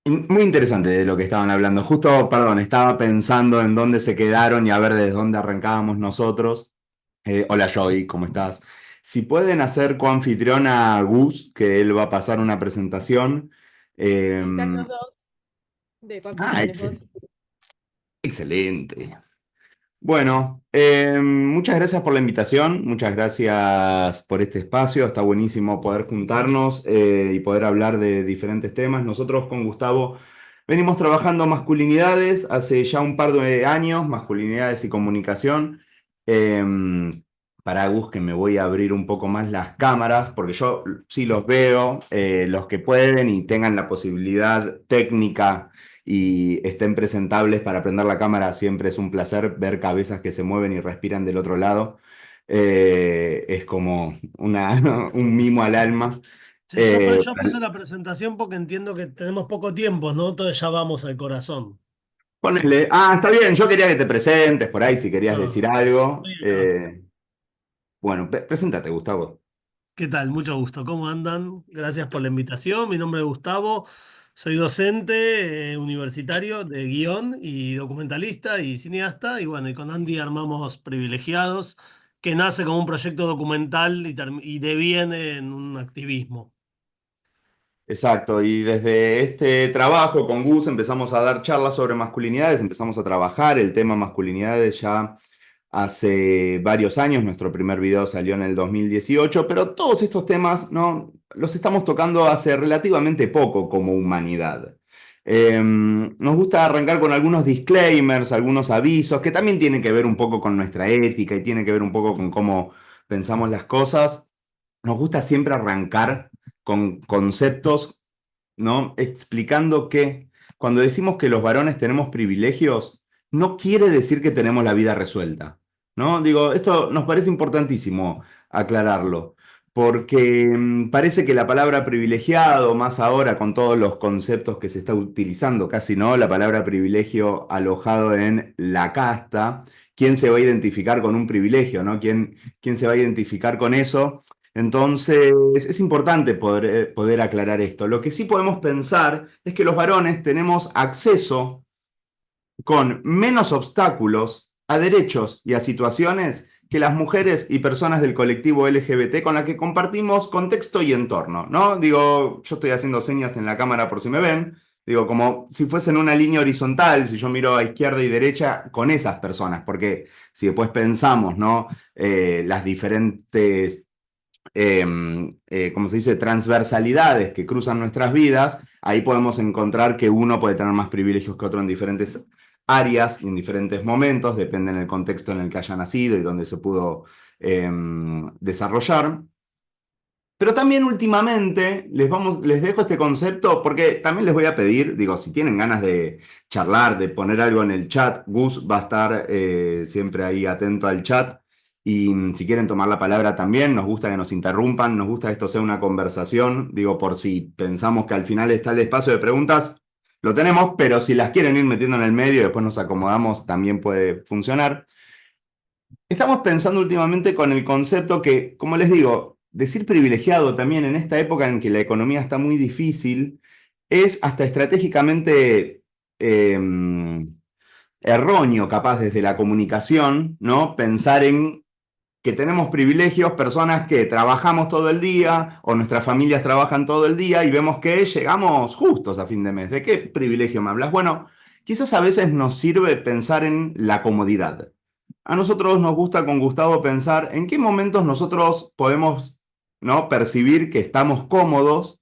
Speaker 6: muy interesante de lo que estaban hablando. Justo, perdón, estaba pensando en dónde se quedaron y a ver desde dónde arrancábamos nosotros. Hola, Joy, ¿cómo estás? Si pueden hacer coanfitrión a Gus, que él va a pasar una presentación.
Speaker 1: Están los dos de coanfitriones, vos.
Speaker 6: Excelente. Bueno, muchas gracias por la invitación, muchas gracias por este espacio, está buenísimo poder juntarnos y poder hablar de diferentes temas. Nosotros con Gustavo venimos trabajando masculinidades hace ya un par de años, masculinidades y comunicación. Para Gus, que me voy a abrir un poco más las cámaras, porque yo sí los veo, los que pueden y tengan la posibilidad técnica y estén presentables para prender la cámara. Siempre es un placer ver cabezas que se mueven y respiran del otro lado. Es como un mimo al alma.
Speaker 7: Sí, yo puse la presentación porque entiendo que tenemos poco tiempo, ¿no? Entonces ya vamos al corazón.
Speaker 6: Ponele. Está bien, yo quería que te presentes por ahí si querías
Speaker 7: No,
Speaker 6: decir algo.
Speaker 7: estoy acá.
Speaker 6: Bueno, preséntate, Gustavo.
Speaker 7: ¿Qué tal? Mucho gusto. ¿Cómo andan? Gracias por la invitación. Mi nombre es Gustavo. Soy docente universitario de guión y documentalista y cineasta. Y bueno, y con Andy armamos Privilegiados, que nace como un proyecto documental y deviene en un activismo.
Speaker 6: Exacto, y desde este trabajo con Gus empezamos a dar charlas sobre masculinidades, empezamos a trabajar el tema masculinidades ya hace varios años. Nuestro primer video salió en el 2018, pero todos estos temas no los estamos tocando hace relativamente poco como humanidad. Nos gusta arrancar con algunos disclaimers, algunos avisos, que también tienen que ver un poco con nuestra ética y tienen que ver un poco con cómo pensamos las cosas. Nos gusta siempre arrancar con conceptos, ¿no? Explicando que cuando decimos que los varones tenemos privilegios, no quiere decir que tenemos la vida resuelta, ¿no? Digo, esto nos parece importantísimo aclararlo, porque parece que la palabra privilegiado, más ahora con todos los conceptos que se está utilizando, casi no, la palabra privilegio alojado en la casta, ¿quién se va a identificar con un privilegio, ¿no? ¿Quién se va a identificar con eso? Entonces, es importante poder aclarar esto. Lo que sí podemos pensar es que los varones tenemos acceso con menos obstáculos a derechos y a situaciones que las mujeres y personas del colectivo LGBT con la que compartimos contexto y entorno, ¿no? Digo, yo estoy haciendo señas en la cámara por si me ven, digo, como si fuesen una línea horizontal, si yo miro a izquierda y derecha con esas personas, porque si después pensamos, ¿no? Las diferentes ¿cómo se dice?, transversalidades que cruzan nuestras vidas, ahí podemos encontrar que uno puede tener más privilegios que otro en diferentes áreas y en diferentes momentos, depende del contexto en el que haya nacido y donde se pudo desarrollar. Pero también últimamente les dejo este concepto porque también les voy a pedir, digo, si tienen ganas de charlar, de poner algo en el chat, Gus va a estar siempre ahí atento al chat. Y si quieren tomar la palabra también, nos gusta que nos interrumpan, nos gusta que esto sea una conversación. Digo, por si pensamos que al final está el espacio de preguntas, lo tenemos, pero si las quieren ir metiendo en el medio y después nos acomodamos, también puede funcionar. Estamos pensando últimamente con el concepto que, como les digo, decir privilegiado también en esta época en que la economía está muy difícil, es hasta estratégicamente erróneo, capaz desde la comunicación, ¿no? Pensar en que tenemos privilegios, personas que trabajamos todo el día o nuestras familias trabajan todo el día y vemos que llegamos justos a fin de mes. ¿De qué privilegio me hablas? Bueno, quizás a veces nos sirve pensar en la comodidad. A nosotros nos gusta con Gustavo pensar en qué momentos nosotros podemos, ¿no?, percibir que estamos cómodos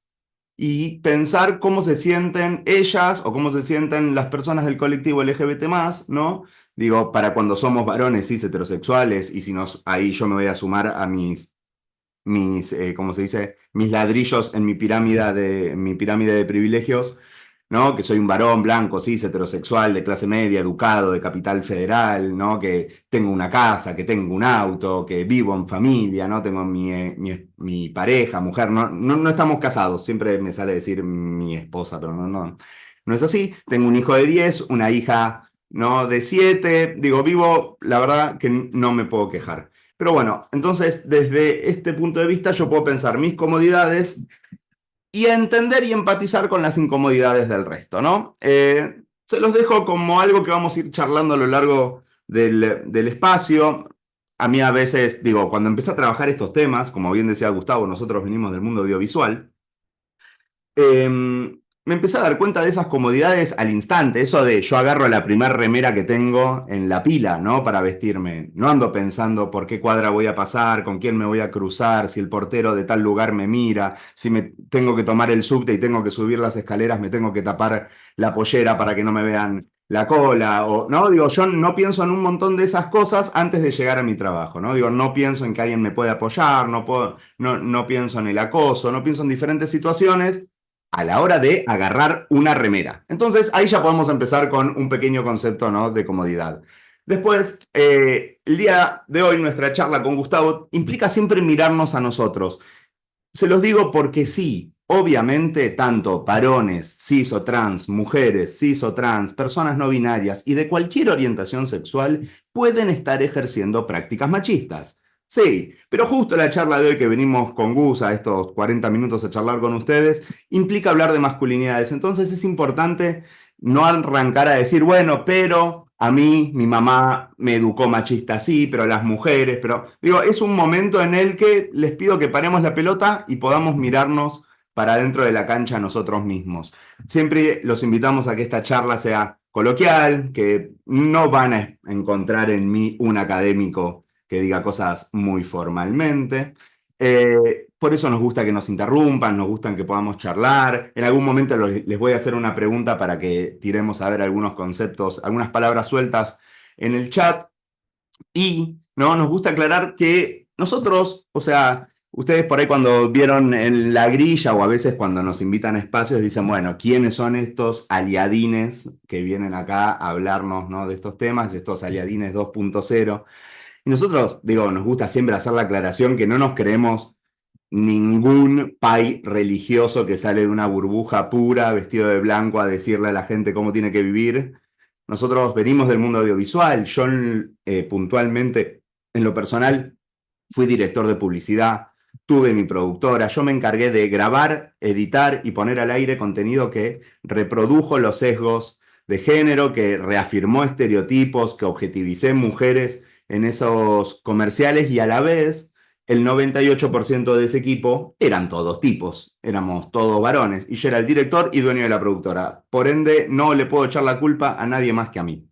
Speaker 6: y pensar cómo se sienten ellas o cómo se sienten las personas del colectivo LGBT+, ¿no? Digo, para cuando somos varones cis heterosexuales, y si nos, ahí yo me voy a sumar a mis ¿cómo se dice? Mis ladrillos en mi pirámide de privilegios, ¿no? Que soy un varón blanco, cis, heterosexual, de clase media, educado, de capital federal, ¿no? Que tengo una casa, que tengo un auto, que vivo en familia, ¿no? Tengo mi pareja, mujer, no estamos casados, siempre me sale decir mi esposa, pero no es así. Tengo un hijo de 10, una hija, ¿no? de 7, digo, vivo, la verdad que no me puedo quejar. Pero bueno, entonces desde este punto de vista yo puedo pensar mis comodidades y entender y empatizar con las incomodidades del resto, ¿no? Se los dejo como algo que vamos a ir charlando a lo largo del espacio. A mí a veces, digo, cuando empecé a trabajar estos temas, como bien decía Gustavo, nosotros venimos del mundo audiovisual, me empecé a dar cuenta de esas comodidades al instante, eso de yo agarro la primer remera que tengo en la pila, ¿no? Para vestirme. No ando pensando por qué cuadra voy a pasar, con quién me voy a cruzar, si el portero de tal lugar me mira, si me tengo que tomar el subte y tengo que subir las escaleras, me tengo que tapar la pollera para que no me vean la cola, o, ¿no? Digo, yo no pienso en un montón de esas cosas antes de llegar a mi trabajo, ¿no? Digo, no pienso en que alguien me puede apoyar, no pienso en el acoso, no pienso en diferentes situaciones a la hora de agarrar una remera. Entonces, ahí ya podemos empezar con un pequeño concepto, ¿no? de comodidad. Después, el día de hoy, nuestra charla con Gustavo implica siempre mirarnos a nosotros. Se los digo porque sí, obviamente, tanto varones, cis o trans, mujeres, cis o trans, personas no binarias y de cualquier orientación sexual pueden estar ejerciendo prácticas machistas. Sí, pero justo la charla de hoy que venimos con Gus a estos 40 minutos a charlar con ustedes, implica hablar de masculinidades. Entonces es importante no arrancar a decir, bueno, pero a mí, mi mamá me educó machista así, pero las mujeres, pero digo, es un momento en el que les pido que paremos la pelota y podamos mirarnos para dentro de la cancha nosotros mismos. Siempre los invitamos a que esta charla sea coloquial, que no van a encontrar en mí un académico que diga cosas muy formalmente. Por eso nos gusta que nos interrumpan, nos gusta que podamos charlar. En algún momento les voy a hacer una pregunta para que tiremos a ver algunos conceptos, algunas palabras sueltas en el chat. Y ¿no? nos gusta aclarar que nosotros, o sea, ustedes por ahí cuando vieron en la grilla o a veces cuando nos invitan a espacios dicen, bueno, ¿quiénes son estos aliadines que vienen acá a hablarnos, ¿no? de estos temas, de estos aliadines 2.0? Y nosotros, digo, nos gusta siempre hacer la aclaración que no nos creemos ningún pai religioso que sale de una burbuja pura, vestido de blanco, a decirle a la gente cómo tiene que vivir. Nosotros venimos del mundo audiovisual. Yo puntualmente, en lo personal, fui director de publicidad, tuve mi productora, yo me encargué de grabar, editar y poner al aire contenido que reprodujo los sesgos de género, que reafirmó estereotipos, que objetivicé mujeres en esos comerciales y a la vez el 98% de ese equipo eran todos tipos, éramos todos varones y yo era el director y dueño de la productora. Por ende, no le puedo echar la culpa a nadie más que a mí,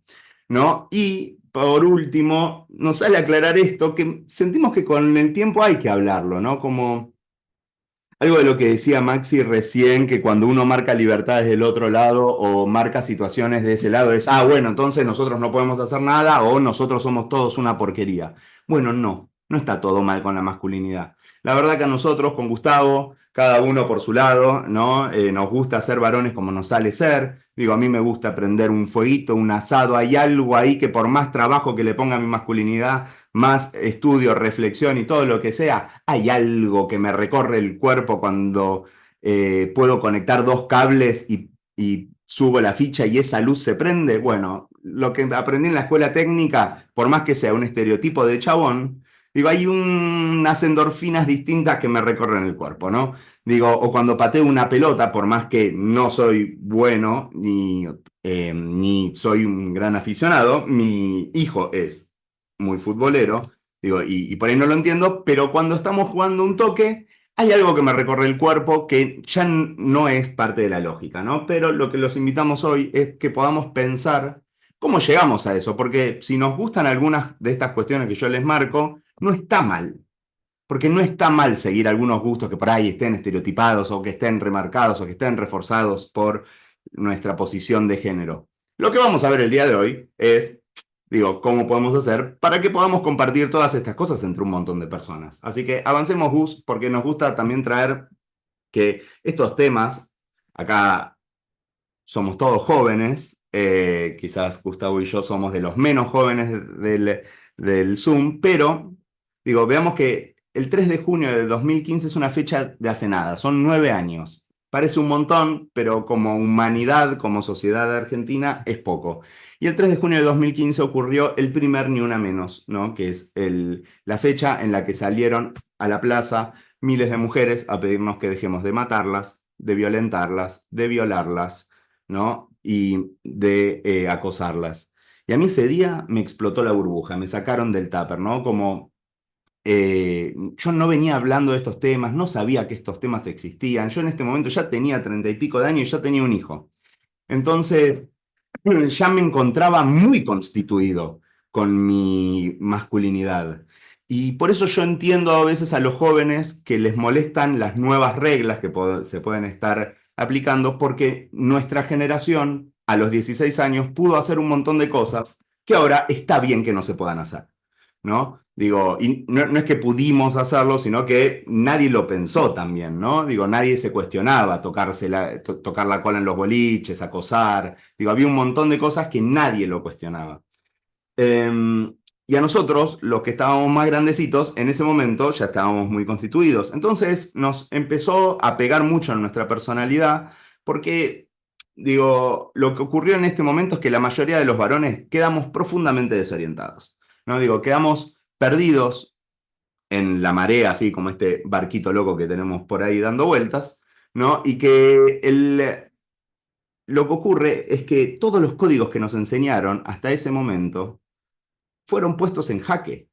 Speaker 6: ¿no? Y por último, nos sale aclarar esto, que sentimos que con el tiempo hay que hablarlo, ¿no? Como algo de lo que decía Maxi recién, que cuando uno marca libertades del otro lado o marca situaciones de ese lado es, bueno, entonces nosotros no podemos hacer nada o nosotros somos todos una porquería. Bueno, no está todo mal con la masculinidad. La verdad que a nosotros, con Gustavo, cada uno por su lado, ¿no? Nos gusta ser varones como nos sale ser. Digo, a mí me gusta prender un fueguito, un asado. Hay algo ahí que por más trabajo que le ponga a mi masculinidad, más estudio, reflexión y todo lo que sea, hay algo que me recorre el cuerpo cuando puedo conectar dos cables y subo la ficha y esa luz se prende. Bueno, lo que aprendí en la escuela técnica, por más que sea un estereotipo de chabón, digo, hay unas endorfinas distintas que me recorren el cuerpo, ¿no? Digo, o cuando pateo una pelota, por más que no soy bueno ni soy un gran aficionado, mi hijo es muy futbolero, digo, y por ahí no lo entiendo, pero cuando estamos jugando un toque, hay algo que me recorre el cuerpo que ya no es parte de la lógica, ¿no? Pero lo que los invitamos hoy es que podamos pensar cómo llegamos a eso, porque si nos gustan algunas de estas cuestiones que yo les marco, no está mal, porque no está mal seguir algunos gustos que por ahí estén estereotipados o que estén remarcados o que estén reforzados por nuestra posición de género. Lo que vamos a ver el día de hoy es digo, ¿cómo podemos hacer para que podamos compartir todas estas cosas entre un montón de personas? Así que avancemos, Gus, porque nos gusta también traer que estos temas, acá somos todos jóvenes, quizás Gustavo y yo somos de los menos jóvenes del Zoom, pero digo, veamos que el 3 de junio de 2015 es una fecha de hace nada, son 9 años. Parece un montón, pero como humanidad, como sociedad argentina, es poco. Y el 3 de junio de 2015 ocurrió el primer Ni Una Menos, ¿no? Que es la fecha en la que salieron a la plaza miles de mujeres a pedirnos que dejemos de matarlas, de violentarlas, de violarlas, ¿no? Y de acosarlas. Y a mí ese día me explotó la burbuja, me sacaron del tupper, ¿no? Como yo no venía hablando de estos temas, no sabía que estos temas existían. Yo en este momento ya tenía 30 y pico de años y ya tenía un hijo. Entonces, ya me encontraba muy constituido con mi masculinidad. Y por eso yo entiendo a veces a los jóvenes que les molestan las nuevas reglas que se pueden estar aplicando, porque nuestra generación a los 16 años pudo hacer un montón de cosas que ahora está bien que no se puedan hacer, ¿no? Digo, y no es que pudimos hacerlo, sino que nadie lo pensó también, ¿no? Digo, nadie se cuestionaba tocar la cola en los boliches, acosar. Digo, había un montón de cosas que nadie lo cuestionaba. Y a nosotros, los que estábamos más grandecitos, en ese momento ya estábamos muy constituidos. Entonces nos empezó a pegar mucho en nuestra personalidad, porque, digo, lo que ocurrió en este momento es que la mayoría de los varones quedamos profundamente desorientados, ¿no? Digo, quedamos perdidos en la marea, así como este barquito loco que tenemos por ahí dando vueltas, ¿no? Y que lo que ocurre es que todos los códigos que nos enseñaron hasta ese momento fueron puestos en jaque.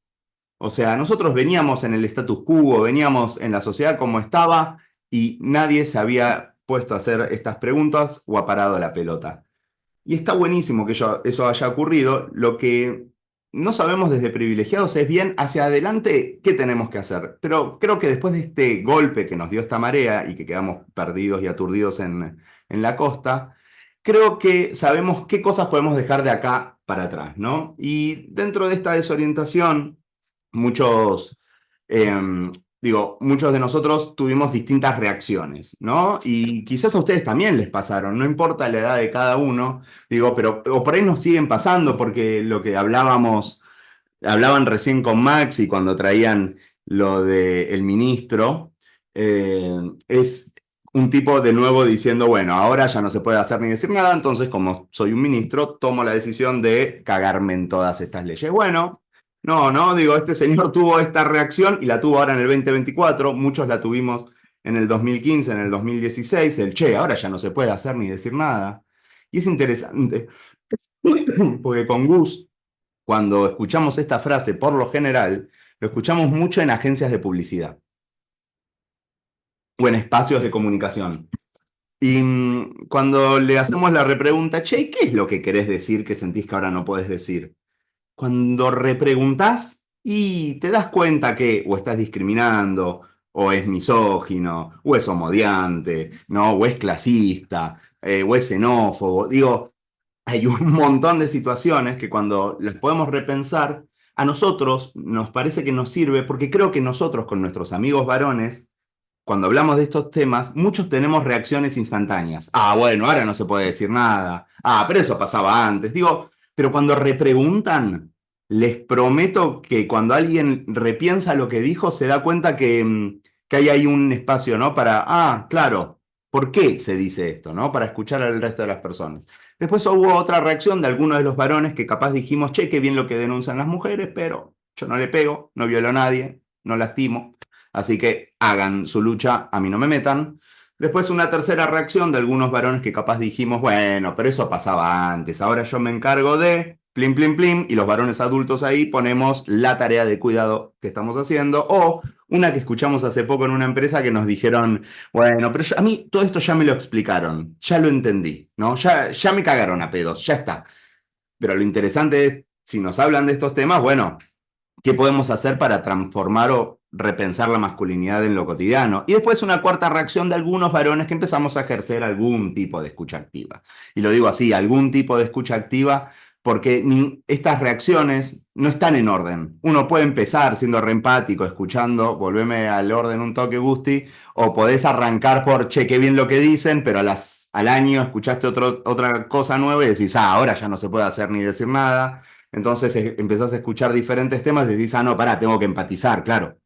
Speaker 6: O sea, nosotros veníamos en el status quo, veníamos en la sociedad como estaba y nadie se había puesto a hacer estas preguntas o ha parado la pelota. Y está buenísimo que eso haya ocurrido. Lo que no sabemos desde privilegiados es bien hacia adelante qué tenemos que hacer. Pero creo que después de este golpe que nos dio esta marea y que quedamos perdidos y aturdidos en la costa, creo que sabemos qué cosas podemos dejar de acá para atrás, ¿no? Y dentro de esta desorientación, muchos muchos de nosotros tuvimos distintas reacciones, ¿no? Y quizás a ustedes también les pasaron, no importa la edad de cada uno, pero o por ahí nos siguen pasando, porque lo que hablaban recién con Max y cuando traían lo del ministro, es un tipo de nuevo diciendo, bueno, ahora ya no se puede hacer ni decir nada, entonces como soy un ministro, tomo la decisión de cagarme en todas estas leyes. Bueno. No, este señor tuvo esta reacción y la tuvo ahora en el 2024, muchos la tuvimos en el 2015, en el 2016, ahora ya no se puede hacer ni decir nada. Y es interesante, porque con Gus, cuando escuchamos esta frase, por lo general, lo escuchamos mucho en agencias de publicidad o en espacios de comunicación. Y cuando le hacemos la repregunta, ¿qué es lo que querés decir que sentís que ahora no podés decir? Cuando repreguntás y te das cuenta que o estás discriminando, o es misógino, o es homodiante, ¿no? O es clasista, o es xenófobo. Digo, hay un montón de situaciones que cuando las podemos repensar, a nosotros nos parece que nos sirve, porque creo que nosotros con nuestros amigos varones, cuando hablamos de estos temas, muchos tenemos reacciones instantáneas. Bueno, ahora no se puede decir nada. Pero eso pasaba antes. Digo, pero cuando repreguntan, les prometo que cuando alguien repiensa lo que dijo, se da cuenta que hay ahí un espacio, ¿no? Para, claro, ¿por qué se dice esto, ¿no? Para escuchar al resto de las personas. Después hubo otra reacción de algunos de los varones que capaz dijimos, qué bien lo que denuncian las mujeres, pero yo no le pego, no violo a nadie, no lastimo. Así que hagan su lucha, a mí no me metan. Después una tercera reacción de algunos varones que capaz dijimos, bueno, pero eso pasaba antes, ahora yo me encargo de plim, plim, plim, y los varones adultos ahí ponemos la tarea de cuidado que estamos haciendo, o una que escuchamos hace poco en una empresa que nos dijeron, bueno, pero a mí todo esto ya me lo explicaron, ya lo entendí, ¿no? Ya me cagaron a pedos, ya está. Pero lo interesante es, si nos hablan de estos temas, bueno, ¿qué podemos hacer para transformar o repensar la masculinidad en lo cotidiano? Y después una cuarta reacción de algunos varones que empezamos a ejercer algún tipo de escucha activa. Y lo digo así, algún tipo de escucha activa, porque estas reacciones no están en orden. Uno puede empezar siendo re empático, escuchando, volveme al orden un toque, Gusti, o podés arrancar por, che, qué bien lo que dicen, pero al año escuchaste otra cosa nueva y decís, ahora ya no se puede hacer ni decir nada. Entonces empezás a escuchar diferentes temas y decís, no, pará, tengo que empatizar, claro.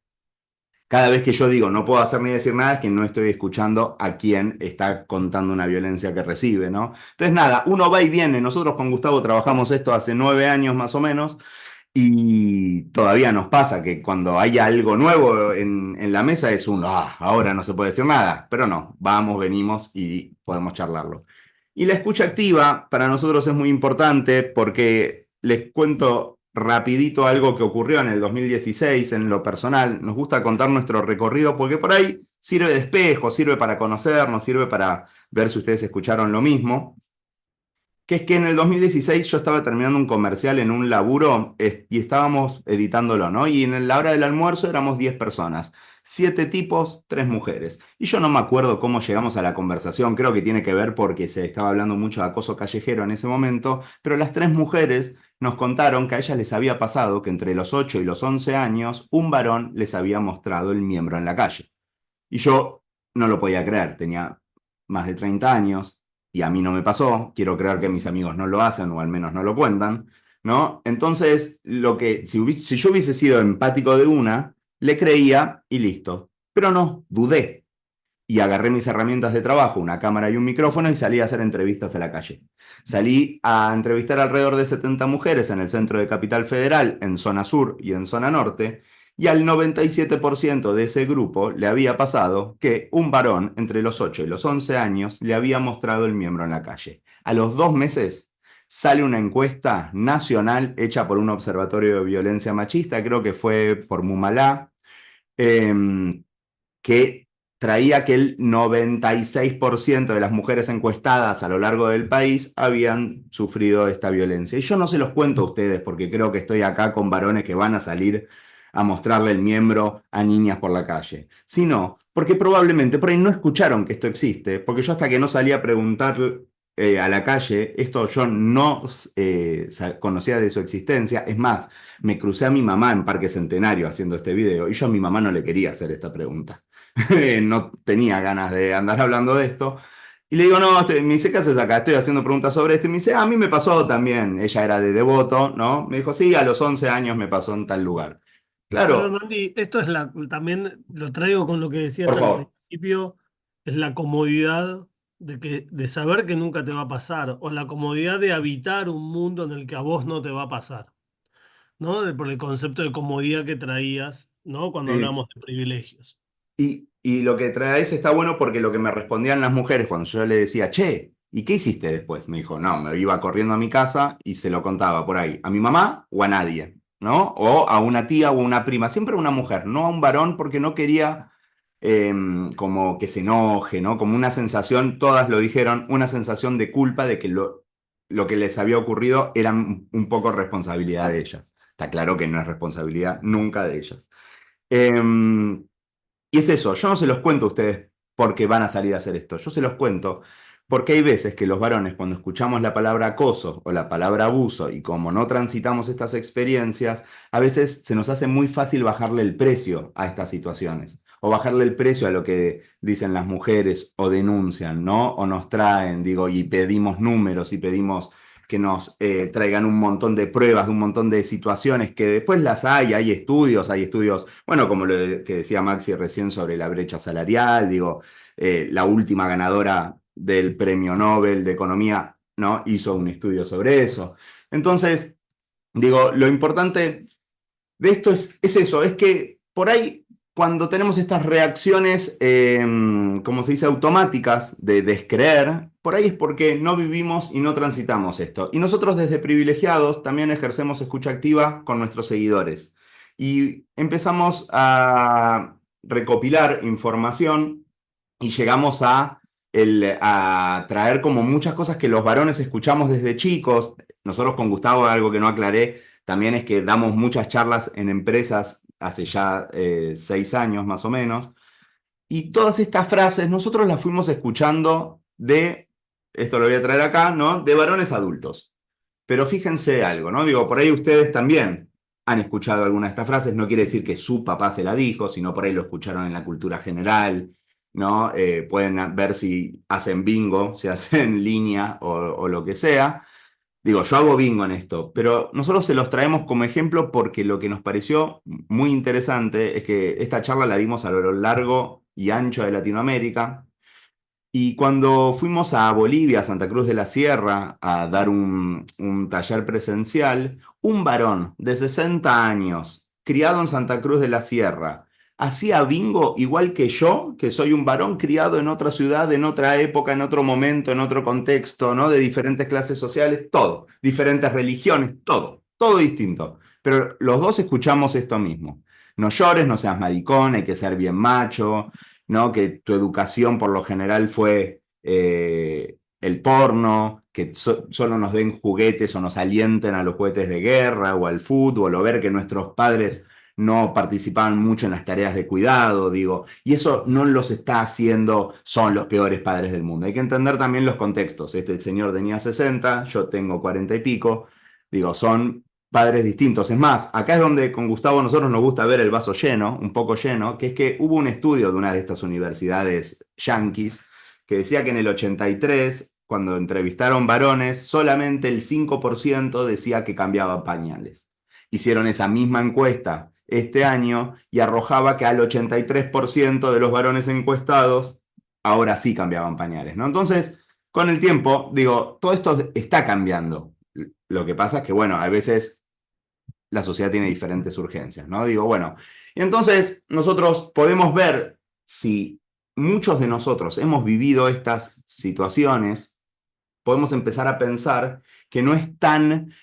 Speaker 6: Cada vez que yo digo no puedo hacer ni decir nada es que no estoy escuchando a quien está contando una violencia que recibe, ¿no? Entonces nada, uno va y viene. Nosotros con Gustavo trabajamos esto hace 9 años más o menos y todavía nos pasa que cuando hay algo nuevo en la mesa es ahora no se puede decir nada, pero no, vamos, venimos y podemos charlarlo. Y la escucha activa para nosotros es muy importante porque les cuento rapidito algo que ocurrió en el 2016 en lo personal. Nos gusta contar nuestro recorrido porque por ahí sirve de espejo, sirve para conocernos, sirve para ver si ustedes escucharon lo mismo. Que es que en el 2016 yo estaba terminando un comercial en un laburo y estábamos editándolo, ¿no? Y en la hora del almuerzo éramos 10 personas. 7 tipos, 3 mujeres. Y yo no me acuerdo cómo llegamos a la conversación, creo que tiene que ver porque se estaba hablando mucho de acoso callejero en ese momento, pero las 3 mujeres nos contaron que a ellas les había pasado que entre los 8 y los 11 años un varón les había mostrado el miembro en la calle. Y yo no lo podía creer, tenía más de 30 años y a mí no me pasó, quiero creer que mis amigos no lo hacen o al menos no lo cuentan, ¿no? Entonces, si yo hubiese sido empático de una, le creía y listo. Pero no, dudé. Y agarré mis herramientas de trabajo, una cámara y un micrófono, y salí a hacer entrevistas a la calle. Salí a entrevistar alrededor de 70 mujeres en el centro de Capital Federal, en zona sur y en zona norte, y al 97% de ese grupo le había pasado que un varón entre los 8 y los 11 años le había mostrado el miembro en la calle. A los 2 meses sale una encuesta nacional hecha por un observatorio de violencia machista, creo que fue por Mumalá, que traía que el 96% de las mujeres encuestadas a lo largo del país habían sufrido esta violencia. Y yo no se los cuento a ustedes porque creo que estoy acá con varones que van a salir a mostrarle el miembro a niñas por la calle, sino porque probablemente por ahí no escucharon que esto existe, porque yo hasta que no salí a preguntar a la calle, esto yo no conocía de su existencia. Es más, me crucé a mi mamá en Parque Centenario haciendo este video y yo a mi mamá no le quería hacer esta pregunta. No tenía ganas de andar hablando de esto. Y le digo, no, me dice, ¿qué haces acá? Estoy haciendo preguntas sobre esto. Y me dice, a mí me pasó también. Ella era de Devoto, ¿no? Me dijo, sí, a los 11 años me pasó en tal lugar. Claro,
Speaker 7: Perdón, Andy, esto es también lo traigo con lo que decías
Speaker 6: por
Speaker 7: al
Speaker 6: favor.
Speaker 7: principio, es la comodidad de saber que nunca te va a pasar, o la comodidad de habitar un mundo en el que a vos no te va a pasar, ¿no? Por el concepto de comodidad que traías, ¿no? Cuando
Speaker 6: Sí.
Speaker 7: hablamos de privilegios.
Speaker 6: Y lo que traes está bueno porque lo que me respondían las mujeres cuando yo le decía, che, ¿y qué hiciste después? Me dijo, no, me iba corriendo a mi casa y se lo contaba por ahí, a mi mamá o a nadie, ¿no? O a una tía o a una prima, siempre a una mujer, no a un varón porque no quería como que se enoje, ¿no? Como una sensación, todas lo dijeron, una sensación de culpa de que lo que les había ocurrido era un poco responsabilidad de ellas. Está claro que no es responsabilidad nunca de ellas. Y es eso, yo no se los cuento a ustedes porque van a salir a hacer esto, yo se los cuento porque hay veces que los varones cuando escuchamos la palabra acoso o la palabra abuso y como no transitamos estas experiencias, a veces se nos hace muy fácil bajarle el precio a estas situaciones o bajarle el precio a lo que dicen las mujeres o denuncian, ¿no? O nos traen, digo, y pedimos números y pedimos que nos traigan un montón de pruebas, de un montón de situaciones que después las hay estudios, bueno, como lo que decía Maxi recién sobre la brecha salarial, digo, la última ganadora del Premio Nobel de Economía, ¿no? Hizo un estudio sobre eso. Entonces, digo, lo importante de esto es eso, es que por ahí cuando tenemos estas reacciones, como se dice, automáticas de descreer, por ahí es porque no vivimos y no transitamos esto. Y nosotros desde privilegiados también ejercemos escucha activa con nuestros seguidores. Y empezamos a recopilar información y llegamos a traer como muchas cosas que los varones escuchamos desde chicos. Nosotros con Gustavo, algo que no aclaré, también es que damos muchas charlas en empresas hace ya 6 años más o menos, y todas estas frases nosotros las fuimos escuchando esto lo voy a traer acá, ¿no? De varones adultos. Pero fíjense algo, ¿no? Digo, por ahí ustedes también han escuchado alguna de estas frases, no quiere decir que su papá se la dijo, sino por ahí lo escucharon en la cultura general, ¿no? Pueden ver si hacen bingo, si hacen línea o lo que sea. Digo, yo hago bingo en esto, pero nosotros se los traemos como ejemplo porque lo que nos pareció muy interesante es que esta charla la dimos a lo largo y ancho de Latinoamérica. Y cuando fuimos a Bolivia, a Santa Cruz de la Sierra, a dar un taller presencial, un varón de 60 años, criado en Santa Cruz de la Sierra, hacía bingo igual que yo, que soy un varón criado en otra ciudad, en otra época, en otro momento, en otro contexto, ¿no? De diferentes clases sociales, todo, diferentes religiones, todo distinto. Pero los dos escuchamos esto mismo. No llores, no seas maricón, hay que ser bien macho, ¿no? Que tu educación por lo general fue el porno, que solo nos den juguetes o nos alienten a los juguetes de guerra o al fútbol, o ver que nuestros padres no participaban mucho en las tareas de cuidado, digo, y eso no los está haciendo, son los peores padres del mundo. Hay que entender también los contextos. Este señor tenía 60, yo tengo 40 y pico, digo, son padres distintos. Es más, acá es donde con Gustavo nosotros nos gusta ver el vaso lleno, un poco lleno, que es que hubo un estudio de una de estas universidades yanquis que decía que en el 83, cuando entrevistaron varones, solamente el 5% decía que cambiaban pañales. Hicieron esa misma encuesta este año y arrojaba que al 83% de los varones encuestados ahora sí cambiaban pañales, ¿no? Entonces, con el tiempo, digo, todo esto está cambiando. Lo que pasa es que, bueno, a veces la sociedad tiene diferentes urgencias, ¿no? Digo, bueno, y entonces nosotros podemos ver si muchos de nosotros hemos vivido estas situaciones, podemos empezar a pensar que no es tan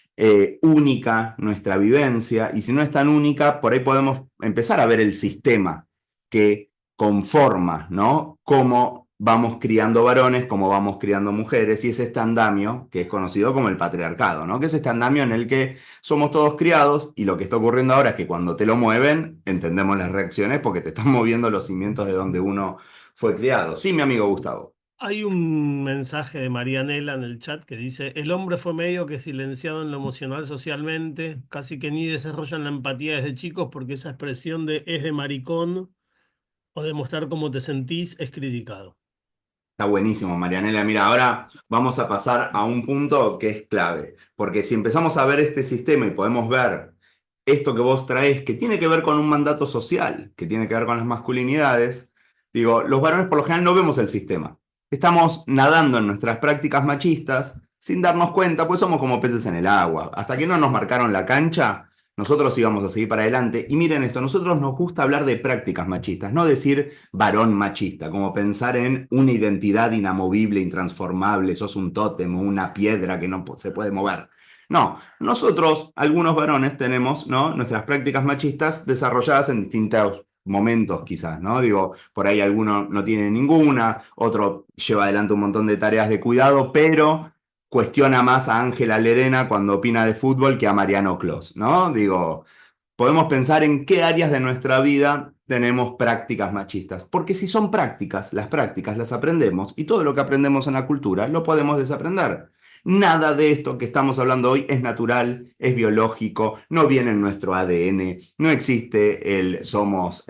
Speaker 6: única nuestra vivencia, y si no es tan única, por ahí podemos empezar a ver el sistema que conforma, ¿no? Cómo vamos criando varones, cómo vamos criando mujeres, y es este andamio que es conocido como el patriarcado, ¿no? Que es este andamio en el que somos todos criados, y lo que está ocurriendo ahora es que cuando te lo mueven, entendemos las reacciones porque te están moviendo los cimientos de donde uno fue criado. Sí, mi amigo Gustavo.
Speaker 7: Hay un mensaje de Marianela en el chat que dice: el hombre fue medio que silenciado en lo emocional socialmente, casi que ni desarrollan la empatía desde chicos porque esa expresión de es de maricón o de mostrar cómo te sentís es criticado.
Speaker 6: Está buenísimo, Marianela. Mira, ahora vamos a pasar a un punto que es clave, porque si empezamos a ver este sistema y podemos ver esto que vos traes, que tiene que ver con un mandato social, que tiene que ver con las masculinidades, digo, los varones por lo general no vemos el sistema. Estamos nadando en nuestras prácticas machistas sin darnos cuenta, pues somos como peces en el agua. Hasta que no nos marcaron la cancha, nosotros íbamos a seguir para adelante. Y miren esto, nosotros nos gusta hablar de prácticas machistas, no decir varón machista, como pensar en una identidad inamovible, intransformable, sos un tótem o una piedra que no se puede mover. No, nosotros, algunos varones, tenemos, ¿no?, nuestras prácticas machistas desarrolladas en distintos momentos quizás, ¿no? Digo, por ahí alguno no tiene ninguna, otro lleva adelante un montón de tareas de cuidado, pero cuestiona más a Ángela Lerena cuando opina de fútbol que a Mariano Clos, ¿no? Digo, podemos pensar en qué áreas de nuestra vida tenemos prácticas machistas, porque si son prácticas las aprendemos, y todo lo que aprendemos en la cultura lo podemos desaprender. Nada de esto que estamos hablando hoy es natural, es biológico, no viene en nuestro ADN, no existe el somos,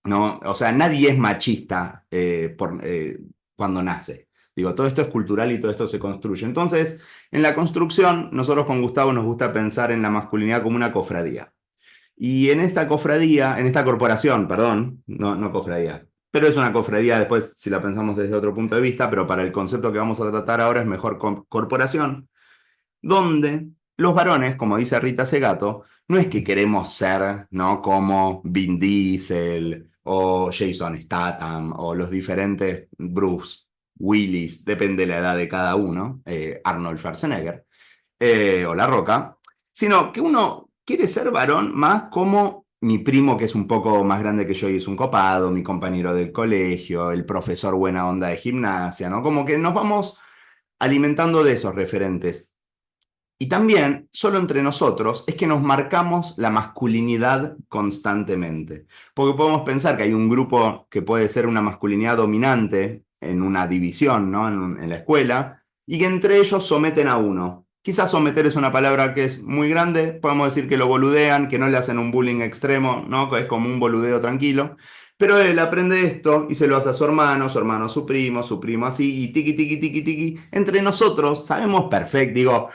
Speaker 6: ¿no? O sea, nadie es machista cuando nace. Digo, todo esto es cultural y todo esto se construye. Entonces, en la construcción, nosotros con Gustavo nos gusta pensar en la masculinidad como una cofradía. Y en esta cofradía, en esta corporación, perdón, no cofradía, pero es una cofradía después si la pensamos desde otro punto de vista, pero para el concepto que vamos a tratar ahora es mejor corporación, donde los varones, como dice Rita Segato, no es que queremos ser, ¿no?, como Vin Diesel o Jason Statham o los diferentes Bruce Willis, depende de la edad de cada uno, Arnold Schwarzenegger, o La Roca, sino que uno quiere ser varón más como mi primo, que es un poco más grande que yo y es un copado, mi compañero del colegio, el profesor buena onda de gimnasia, ¿no? Como que nos vamos alimentando de esos referentes. Y también, solo entre nosotros, es que nos marcamos la masculinidad constantemente. Porque podemos pensar que hay un grupo que puede ser una masculinidad dominante en una división, ¿no?, en la escuela, y que entre ellos someten a uno. Quizás someter es una palabra que es muy grande, podemos decir que lo boludean, que no le hacen un bullying extremo, ¿no? Es como un boludeo tranquilo. Pero él aprende esto y se lo hace a su hermano a su primo así, y tiqui, tiqui, tiqui, tiqui. Entre nosotros sabemos perfecto, digo,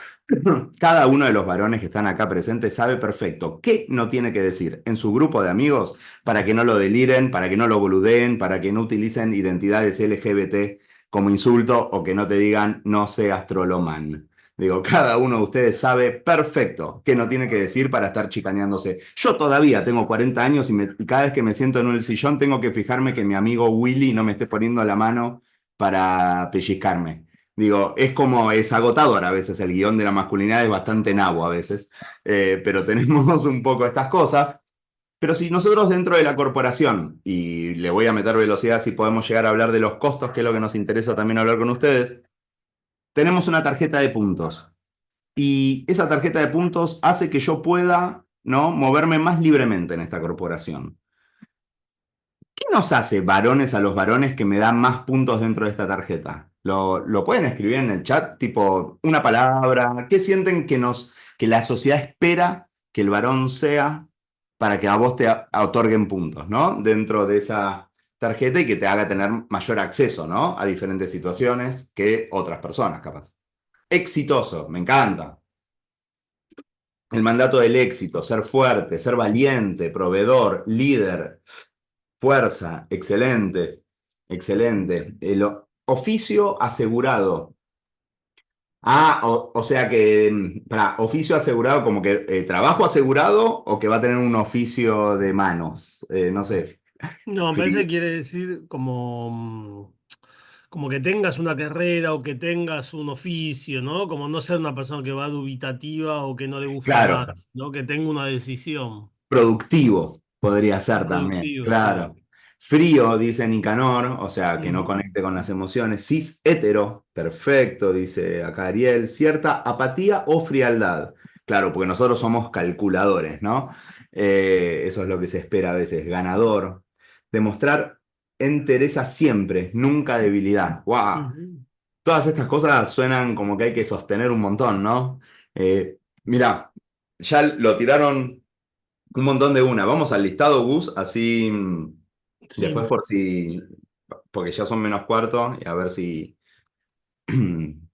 Speaker 6: cada uno de los varones que están acá presentes sabe perfecto qué no tiene que decir en su grupo de amigos para que no lo deliren, para que no lo boludeen, para que no utilicen identidades LGBT como insulto o que no te digan no seas trolomán. Digo, cada uno de ustedes sabe perfecto qué no tiene que decir para estar chicaneándose. Yo todavía tengo 40 años y cada vez que me siento en el sillón tengo que fijarme que mi amigo Willy no me esté poniendo la mano para pellizcarme. Digo, es agotador a veces, el guión de la masculinidad es bastante nabo a veces, pero tenemos un poco estas cosas. Pero si nosotros dentro de la corporación, y le voy a meter velocidad si podemos llegar a hablar de los costos, que es lo que nos interesa también hablar con ustedes, tenemos una tarjeta de puntos. Y esa tarjeta de puntos hace que yo pueda, ¿no?, moverme más libremente en esta corporación. ¿Qué nos hace varones a los varones que me dan más puntos dentro de esta tarjeta? ¿Lo pueden escribir en el chat? Tipo, una palabra. ¿Qué sienten que la sociedad espera que el varón sea para que a vos te otorguen puntos, ¿no? Dentro de esa tarjeta y que te haga tener mayor acceso, ¿no?, a diferentes situaciones que otras personas, capaz. Exitoso, me encanta. El mandato del éxito, ser fuerte, ser valiente, proveedor, líder, fuerza, excelente, excelente. El oficio asegurado. O sea que, oficio asegurado como que trabajo asegurado o que va a tener un oficio de manos, no sé.
Speaker 7: No, me parece que quiere decir como que tengas una carrera o que tengas un oficio, ¿no? Como no ser una persona que va dubitativa o que no le gusta
Speaker 6: Claro,
Speaker 7: nada, ¿no? Que tenga una decisión.
Speaker 6: productivo podría ser también,
Speaker 7: Productivo, sí.
Speaker 6: claro. Frío, dice Nicanor, o sea, que no
Speaker 7: Ujú.
Speaker 6: conecte con las emociones. Cis hetero, perfecto, dice acá Ariel. Cierta apatía o frialdad. Claro, porque nosotros somos calculadores, ¿no? Eso es lo que se espera a veces. Ganador. Demostrar entereza siempre, nunca debilidad. ¡Wow!
Speaker 7: Ujú.
Speaker 6: Todas estas cosas suenan como que hay que sostener un montón, ¿no? Mirá, ya lo tiraron un montón de una. Vamos al listado, Gus, así
Speaker 7: Sí.
Speaker 6: después porque ya son menos cuarto, y a ver si,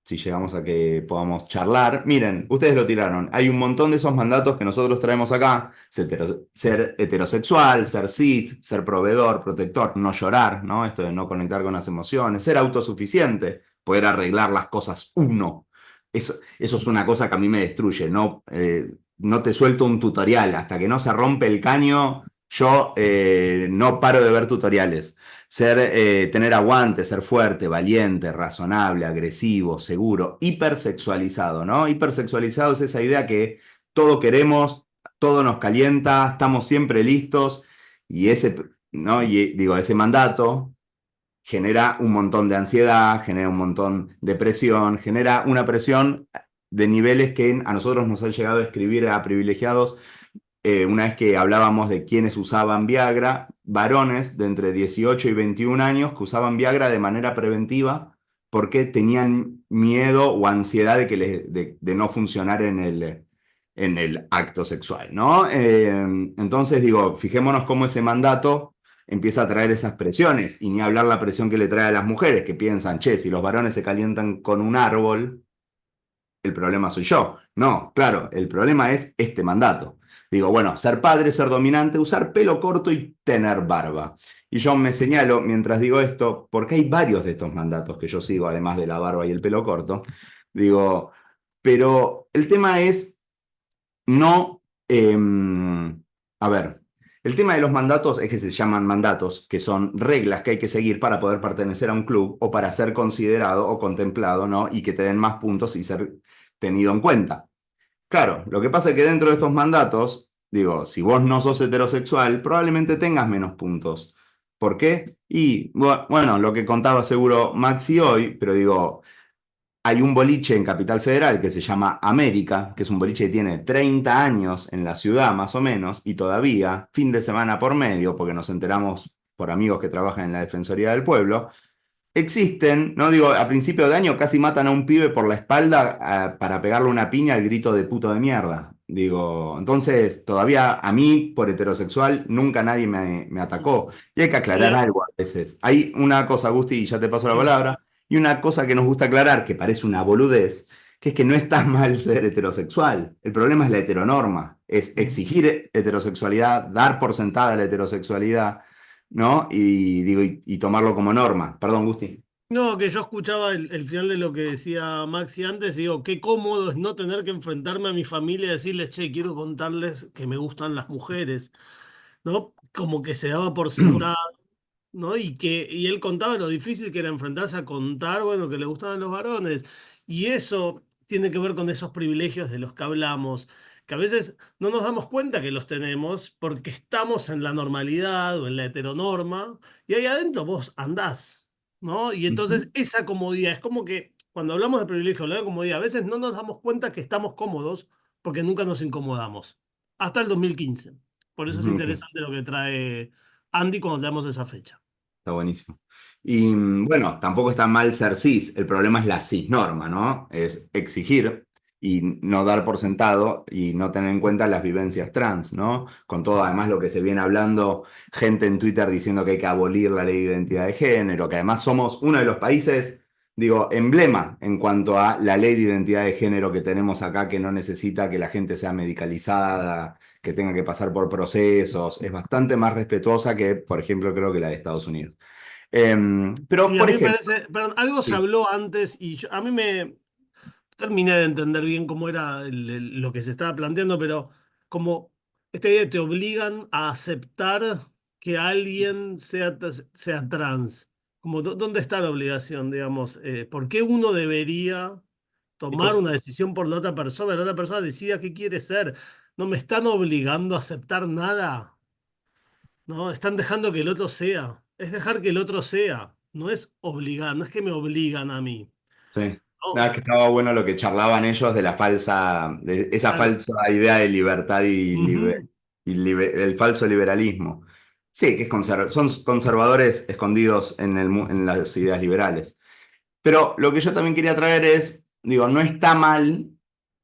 Speaker 6: si llegamos a que podamos charlar. Miren, ustedes lo tiraron. Hay un montón de esos mandatos que nosotros traemos acá. Ser heterosexual, ser cis, ser proveedor, protector, no llorar, ¿no? Esto de no conectar con las emociones, ser autosuficiente, poder arreglar las cosas uno. Eso es una cosa que a mí me destruye, ¿no? No te suelto un tutorial. Hasta que no se rompe el caño, yo no paro de ver tutoriales. Tener aguante, ser fuerte, valiente, razonable, agresivo, seguro, hipersexualizado, ¿no? Hipersexualizado es esa idea que todo queremos, todo nos calienta, estamos siempre listos, y ¿no? Y digo, ese mandato genera un montón de ansiedad, genera un montón de presión, genera una presión de niveles que a nosotros nos han llegado a escribir a privilegiados. Una vez que hablábamos de quienes usaban Viagra, varones de entre 18 y 21 años que usaban Viagra de manera preventiva porque tenían miedo o ansiedad de no funcionar en el acto sexual, ¿no? Entonces digo, fijémonos cómo ese mandato empieza a traer esas presiones, y ni hablar la presión que le trae a las mujeres que piensan, che, si los varones se calientan con un árbol, el problema soy yo. No, claro, el problema es este mandato. Digo, bueno, ser padre, ser dominante, usar pelo corto y tener barba. Y yo me señalo mientras digo esto, porque hay varios de estos mandatos que yo sigo, además de la barba y el pelo corto. Digo, pero el tema es no... a ver, el tema de los mandatos es que se llaman mandatos, que son reglas que hay que seguir para poder pertenecer a un club o para ser considerado o contemplado, ¿no? Y que te den más puntos y ser tenido en cuenta. Claro, lo que pasa es que dentro de estos mandatos, digo, si vos no sos heterosexual, probablemente tengas menos puntos. ¿Por qué? Y bueno, lo que contaba seguro Maxi hoy, pero digo, hay un boliche en Capital Federal que se llama América, que es un boliche que tiene 30 años en la ciudad más o menos, y todavía, fin de semana por medio, porque nos enteramos por amigos que trabajan en la Defensoría del Pueblo, existen, ¿no? Digo, a principio de año casi matan a un pibe por la espalda para pegarle una piña al grito de puto de mierda. Digo, entonces todavía a mí, por heterosexual, nunca nadie me atacó. Y hay que
Speaker 7: Sí,
Speaker 6: aclarar algo a veces. Hay una cosa, Agustín, y ya te paso la palabra, y una cosa que nos gusta aclarar, que parece una boludez, que es que no está mal ser heterosexual. El problema es la heteronorma, es exigir heterosexualidad, dar por sentada la heterosexualidad, ¿no? Y digo, y tomarlo como norma. Perdón, Gusti.
Speaker 7: no, que yo escuchaba el final de lo que decía Maxi antes y digo, qué cómodo es no tener que enfrentarme a mi familia y decirles, che, quiero contarles que me gustan las mujeres, ¿no? Como que se daba por sentado, ¿no? Y él contaba lo difícil que era enfrentarse a contar, bueno, que le gustaban los varones. Y eso tiene que ver con esos privilegios de los que hablamos, que a veces no nos damos cuenta que los tenemos porque estamos en la normalidad o en la heteronorma y ahí adentro vos andás, ¿no? Y
Speaker 6: Ujú.
Speaker 7: entonces esa comodidad, es como que cuando hablamos de privilegio, hablamos de comodidad, a veces no nos damos cuenta que estamos cómodos porque nunca nos incomodamos. Hasta el 2015. Por eso es
Speaker 6: Ok.
Speaker 7: interesante lo que trae Andy cuando damos esa fecha.
Speaker 6: Está buenísimo. Y bueno, tampoco está mal ser cis, el problema es la cisnorma, ¿no? Es exigir y no dar por sentado y no tener en cuenta las vivencias trans, ¿no? Con todo además lo que se viene hablando, gente en Twitter diciendo que hay que abolir la ley de identidad de género, que además somos uno de los países, digo, emblema en cuanto a la ley de identidad de género que tenemos acá, que no necesita que la gente sea medicalizada, que tenga que pasar por procesos, es bastante más respetuosa que, por ejemplo, creo que la de Estados Unidos. Pero,
Speaker 7: Y a
Speaker 6: por
Speaker 7: mí me
Speaker 6: ejemplo,
Speaker 7: parece, perdón, algo se
Speaker 6: sí,
Speaker 7: habló antes y a mí me terminé de entender bien cómo era lo que se estaba planteando, pero como esta idea de te obligan a aceptar que alguien sea trans. Como, ¿dónde está la obligación, digamos? ¿Por qué uno debería tomar
Speaker 6: chicos,
Speaker 7: una decisión por la otra persona decida qué quiere ser? No me están obligando a aceptar nada. No, están dejando que el otro sea. Es dejar que el otro sea. No es obligar, no es que me obligan a mí.
Speaker 6: sí.
Speaker 7: No,
Speaker 6: Nada, que estaba bueno lo que charlaban ellos de la falsa, de esa
Speaker 7: claro.
Speaker 6: falsa idea de libertad
Speaker 7: Ujú.
Speaker 6: el falso liberalismo. Sí, que es son conservadores escondidos en las ideas liberales. Pero lo que yo también quería traer es, digo, no está mal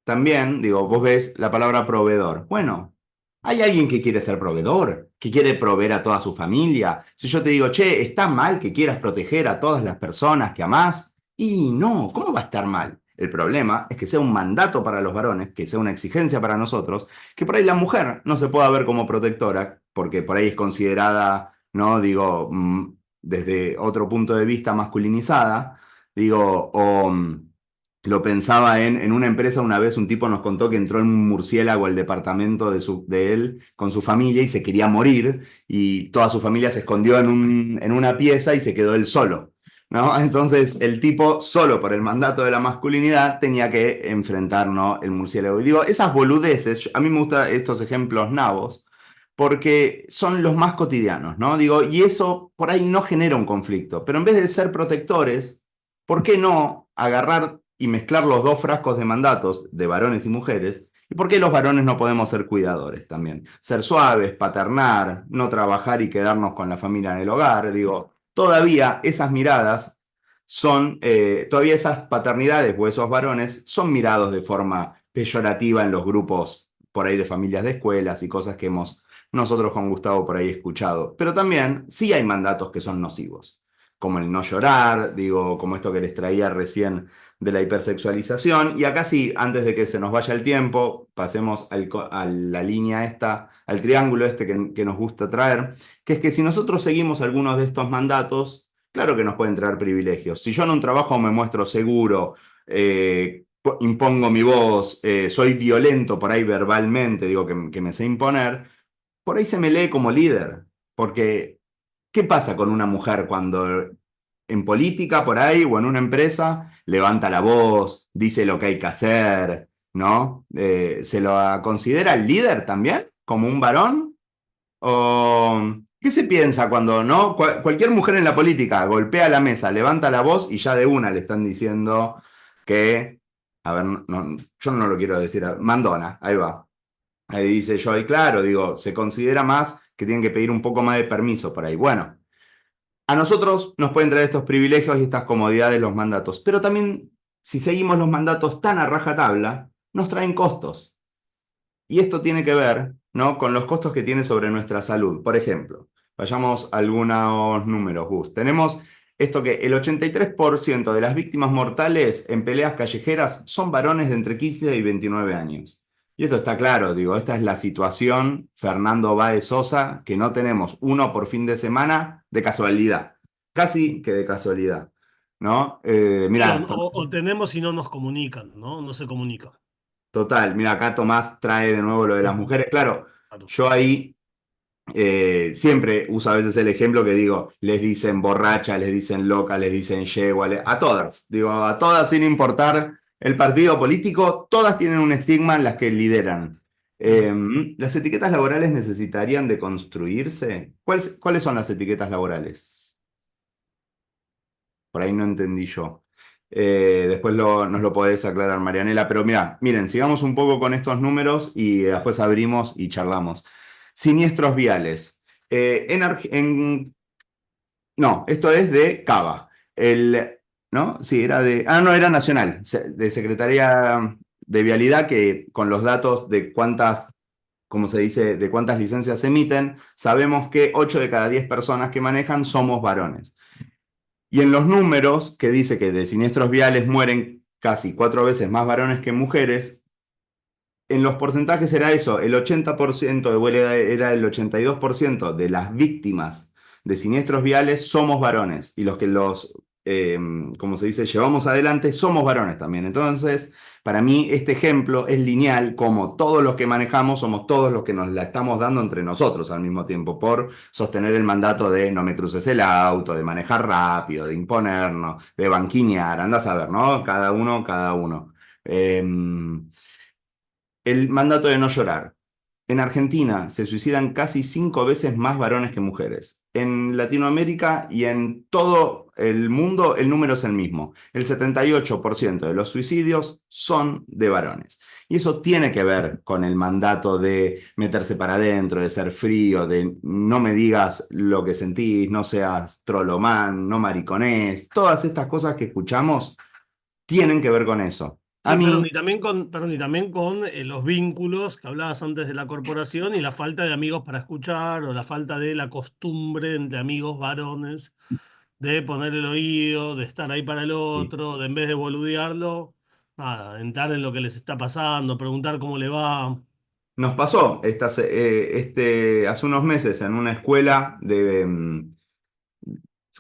Speaker 6: también, digo, vos ves la palabra proveedor. Bueno, hay alguien que quiere ser proveedor, que quiere proveer a toda su familia. Si yo te digo, che, ¿está mal que quieras proteger a todas las personas que amás? Y no, ¿cómo va a estar mal? El problema es que sea un mandato para los varones, que sea una exigencia para nosotros, que por ahí la mujer no se pueda ver como protectora, porque por ahí es considerada, ¿no? Digo, desde otro punto de vista masculinizada. Digo, lo pensaba en una empresa, una vez un tipo nos contó que entró en un murciélago al departamento de él con su familia y se quería morir y toda su familia se escondió en una pieza y se quedó él solo, ¿no? Entonces el tipo, solo por el mandato de la masculinidad, tenía que enfrentar, ¿no?, el murciélago. Y digo, esas boludeces, a mí me gustan estos ejemplos nabos, porque son los más cotidianos, ¿no? Digo, y eso por ahí no genera un conflicto, pero en vez de ser protectores, ¿por qué no agarrar y mezclar los dos frascos de mandatos de varones y mujeres? ¿Y por qué los varones no podemos ser cuidadores también? Ser suaves, paternar, no trabajar y quedarnos con la familia en el hogar. Digo, todavía esas miradas todavía esas paternidades o esos varones son mirados de forma peyorativa en los grupos por ahí de familias de escuelas y cosas que hemos nosotros con Gustavo por ahí escuchado. Pero también sí hay mandatos que son nocivos, como el no llorar, digo, como esto que les traía recién de la hipersexualización. Y acá sí, antes de que se nos vaya el tiempo, pasemos a la línea esta, al triángulo este que nos gusta traer, que es que si nosotros seguimos algunos de estos mandatos, claro que nos pueden traer privilegios. Si yo en un trabajo me muestro seguro, impongo mi voz, soy violento por ahí verbalmente, digo que me sé imponer, por ahí se me lee como líder, porque ¿qué pasa con una mujer cuando en política por ahí o en una empresa levanta la voz, dice lo que hay que hacer, ¿no? ¿Se lo considera el líder también como un varón? ¿O qué se piensa cuando, no? Cualquier mujer en la política golpea la mesa, levanta la voz y ya de una le están diciendo que, a ver, yo no lo quiero decir, mandona, ahí va. Ahí dice yo, y claro, digo, se considera más que tienen que pedir un poco más de permiso por ahí. Bueno, A nosotros nos pueden traer estos privilegios y estas comodidades los mandatos, pero también si seguimos los mandatos tan a rajatabla, nos traen costos. Y esto tiene que ver, ¿no?, con los costos que tiene sobre nuestra salud. Por ejemplo, vayamos a algunos números, Gus. Tenemos esto que el 83% de las víctimas mortales en peleas callejeras son varones de entre 15 y 29 años. Y esto está claro, digo, esta es la situación Fernando Báez Sosa, que no tenemos uno por fin de semana de casualidad, casi que de casualidad, ¿no? Mirá,
Speaker 7: O tenemos y no nos comunican, ¿no? No se comunican.
Speaker 6: total, mira, acá Tomás trae de nuevo lo de las mujeres. Claro,
Speaker 7: Claro.
Speaker 6: yo ahí siempre uso a veces el ejemplo que digo, les dicen borracha, les dicen loca, les dicen yegua, a todas, digo, a todas sin importar el partido político, todas tienen un estigma en las que lideran. ¿Las etiquetas laborales necesitarían de construirse? ¿Cuáles son las etiquetas laborales? Por ahí no entendí yo. Después nos lo podés aclarar, Marianela, pero miren, sigamos un poco con estos números y después abrimos y charlamos. Siniestros viales. No, esto es de Cava. ¿No? Sí, era de... no, era nacional, de Secretaría de Vialidad, que con los datos de cuántas, como se dice, de cuántas licencias se emiten, sabemos que 8 de cada 10 personas que manejan somos varones. Y en los números, que dice que de siniestros viales mueren casi 4 veces más varones que mujeres, en los porcentajes era eso, el 80%, era el 82% de las víctimas de siniestros viales somos varones, y los que como se dice, llevamos adelante, somos varones también. Entonces, para mí este ejemplo es lineal, como todos los que manejamos somos todos los que nos la estamos dando entre nosotros al mismo tiempo, por sostener el mandato de no me cruces el auto, de manejar rápido, de imponernos, de banquinear, andás a ver, ¿no? Cada uno, cada uno. El mandato de no llorar. En Argentina se suicidan casi 5 veces más varones que mujeres. En Latinoamérica y en todo el mundo el número es el mismo. El 78% de los suicidios son de varones. Y eso tiene que ver con el mandato de meterse para adentro, de ser frío, de no me digas lo que sentís, no seas trolomán, no mariconés. Todas estas cosas que escuchamos tienen que ver con eso. A
Speaker 7: Sí, perdón,
Speaker 6: mí...
Speaker 7: y también con los vínculos que hablabas antes de la corporación y la falta de amigos para escuchar o la falta de la costumbre entre amigos varones de poner el oído, de estar ahí para el otro, de en vez de boludearlo, nada, entrar en lo que les está pasando, preguntar cómo le va.
Speaker 6: Nos pasó hace unos meses en una escuela de,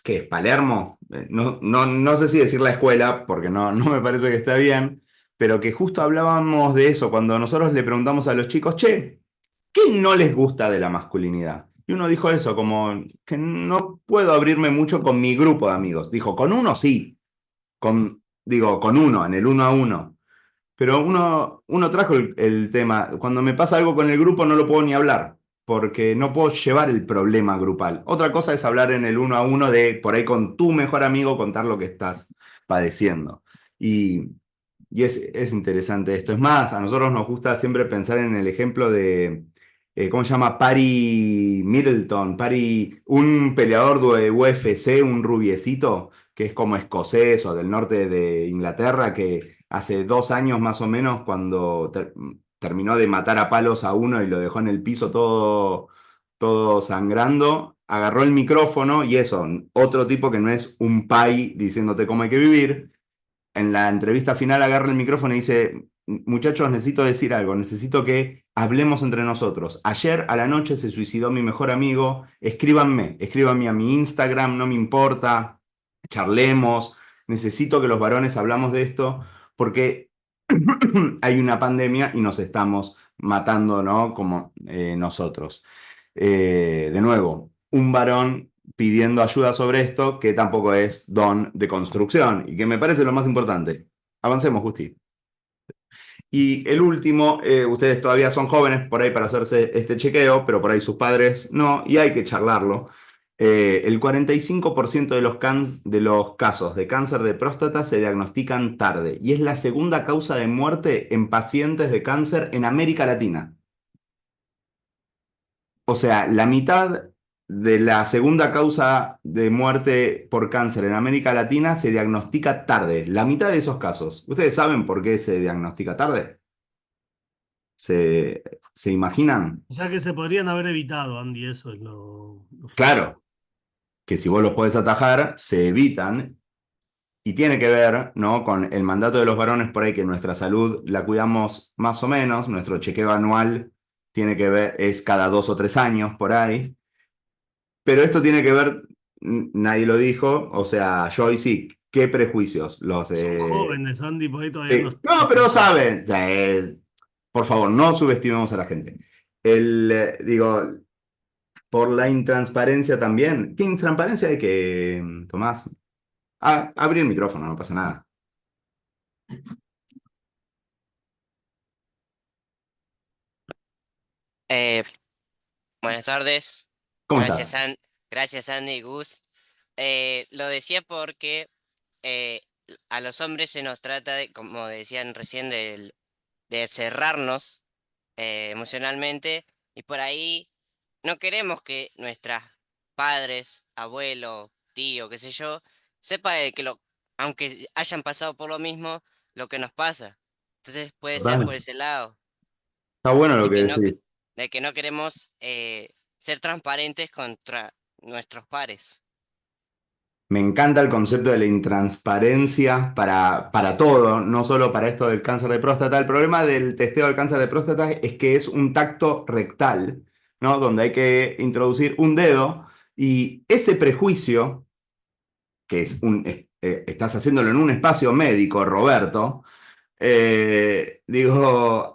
Speaker 6: ¿qué es? Palermo. No sé si decir la escuela, porque no me parece que esté bien, pero que justo hablábamos de eso cuando nosotros le preguntamos a los chicos, che, ¿qué no les gusta de la masculinidad? Y uno dijo eso, como que no puedo abrirme mucho con mi grupo de amigos. Dijo, con uno sí, con uno, en el uno a uno. Pero uno trajo el tema. Cuando me pasa algo con el grupo no lo puedo ni hablar, porque no puedo llevar el problema grupal. Otra cosa es hablar en el uno a uno de, por ahí con tu mejor amigo, contar lo que estás padeciendo. Y es interesante esto. Es más, a nosotros nos gusta siempre pensar en el ejemplo de, ¿cómo se llama? Paris Middleton, un peleador de UFC, un rubiecito, que es como escocés o del norte de Inglaterra, que hace 2 años más o menos, cuando terminó de matar a palos a uno y lo dejó en el piso todo sangrando, agarró el micrófono y eso, otro tipo que no es un pai diciéndote cómo hay que vivir, en la entrevista final agarra el micrófono y dice, muchachos, necesito decir algo, necesito que hablemos entre nosotros. Ayer a la noche se suicidó mi mejor amigo, escríbanme a mi Instagram, no me importa, charlemos, necesito que los varones hablamos de esto, porque hay una pandemia y nos estamos matando, ¿no? Como nosotros. De nuevo, un varón pidiendo ayuda sobre esto, que tampoco es don de construcción y que me parece lo más importante. Avancemos, Justi. Y el último, ustedes todavía son jóvenes por ahí para hacerse este chequeo, pero por ahí sus padres no, y hay que charlarlo. El 45% de los casos de cáncer de próstata se diagnostican tarde y es la segunda causa de muerte en pacientes de cáncer en América Latina. O sea, la mitad de la segunda causa de muerte por cáncer en América Latina se diagnostica tarde, la mitad de esos casos. ¿Ustedes saben por qué se diagnostica tarde? ¿Se imaginan?
Speaker 7: O sea que se podrían haber evitado, Andy, eso es lo fuerte.
Speaker 6: Claro, que si vos los podés atajar, se evitan. Y tiene que ver, ¿no?, con el mandato de los varones por ahí, que nuestra salud la cuidamos más o menos, nuestro chequeo anual tiene que ver, es cada 2 o 3 años por ahí. Pero esto tiene que ver, nadie lo dijo, o sea, Joy sí, ¿qué prejuicios? Los
Speaker 7: Son
Speaker 6: de...
Speaker 7: jóvenes, Andy, por ahí todavía no
Speaker 6: Sí. No,
Speaker 7: están
Speaker 6: pero
Speaker 7: enterados.
Speaker 6: saben, por favor, no subestimemos a la gente. Digo, por la intransparencia también. ¿Qué intransparencia hay que, Tomás? Abrí el micrófono, no pasa nada.
Speaker 8: Eh, Buenas tardes.
Speaker 6: ¿Cómo
Speaker 8: Gracias,
Speaker 6: estás?
Speaker 8: gracias, Andy y Gus. Lo decía porque eh, a los hombres se nos trata de, como decían recién, de cerrarnos emocionalmente, y por ahí no queremos que nuestras padres, abuelos, tío, qué sé yo, sepa de que aunque hayan pasado por lo mismo, lo que nos pasa. Entonces puede ser por
Speaker 6: Total.
Speaker 8: ese lado,
Speaker 6: Está bueno lo
Speaker 8: de
Speaker 6: que
Speaker 8: que no,
Speaker 6: decís.
Speaker 8: de que no queremos ser transparentes contra nuestros pares.
Speaker 6: Me encanta el concepto de la intransparencia para todo, no solo para esto del cáncer de próstata. El problema del testeo del cáncer de próstata es que es un tacto rectal, ¿no? Donde hay que introducir un dedo y ese prejuicio, que estás haciéndolo en un espacio médico, Roberto,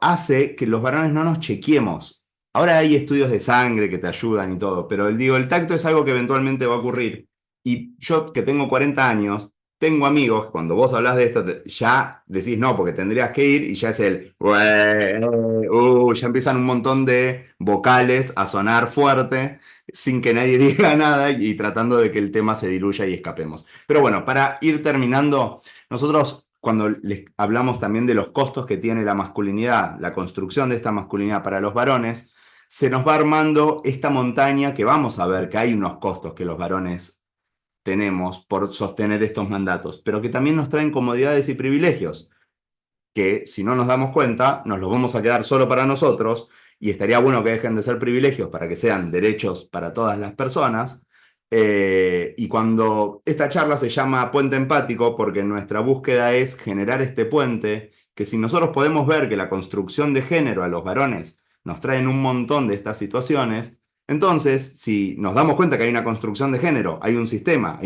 Speaker 6: hace que los varones no nos chequeemos. Ahora hay estudios de sangre que te ayudan y todo, pero el tacto es algo que eventualmente va a ocurrir. Y yo que tengo 40 años, tengo amigos, cuando vos hablas de esto, ya decís no, porque tendrías que ir y ya es ya empiezan un montón de vocales a sonar fuerte sin que nadie diga nada y tratando de que el tema se diluya y escapemos. Pero bueno, para ir terminando, nosotros cuando les hablamos también de los costos que tiene la masculinidad, la construcción de esta masculinidad para los varones, se nos va armando esta montaña que vamos a ver que hay unos costos que los varones tenemos por sostener estos mandatos, pero que también nos traen comodidades y privilegios, que si no nos damos cuenta, nos los vamos a quedar solo para nosotros y estaría bueno que dejen de ser privilegios para que sean derechos para todas las personas. Y cuando esta charla se llama Puente Empático, porque nuestra búsqueda es generar este puente, que si nosotros podemos ver que la construcción de género a los varones nos traen un montón de estas situaciones, entonces, si nos damos cuenta que hay una construcción de género, hay un sistema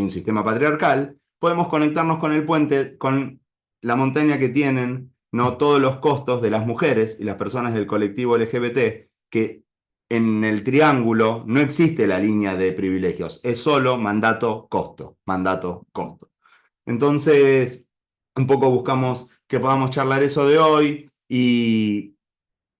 Speaker 6: patriarcal, podemos conectarnos con el puente, con la montaña que tienen, no todos los costos de las mujeres y las personas del colectivo LGBT, que en el triángulo no existe la línea de privilegios, es solo mandato-costo, mandato-costo. Entonces, un poco buscamos que podamos charlar eso de hoy y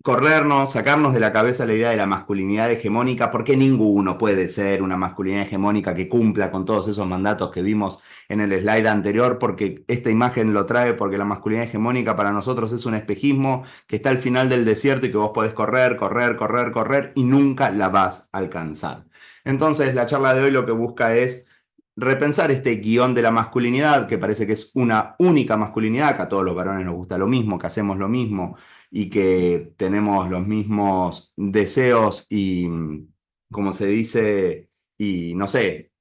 Speaker 6: corrernos, sacarnos de la cabeza la idea de la masculinidad hegemónica, porque ninguno puede ser una masculinidad hegemónica que cumpla con todos esos mandatos que vimos en el slide anterior, porque esta imagen lo trae, porque la masculinidad hegemónica para nosotros es un espejismo que está al final del desierto y que vos podés correr, correr, correr, correr y nunca la vas a alcanzar. Entonces, la charla de hoy lo que busca es repensar este guión de la masculinidad, que parece que es una única masculinidad, que a todos los varones nos gusta lo mismo, que hacemos lo mismo, y que tenemos los mismos deseos y, como se dice, y no sé,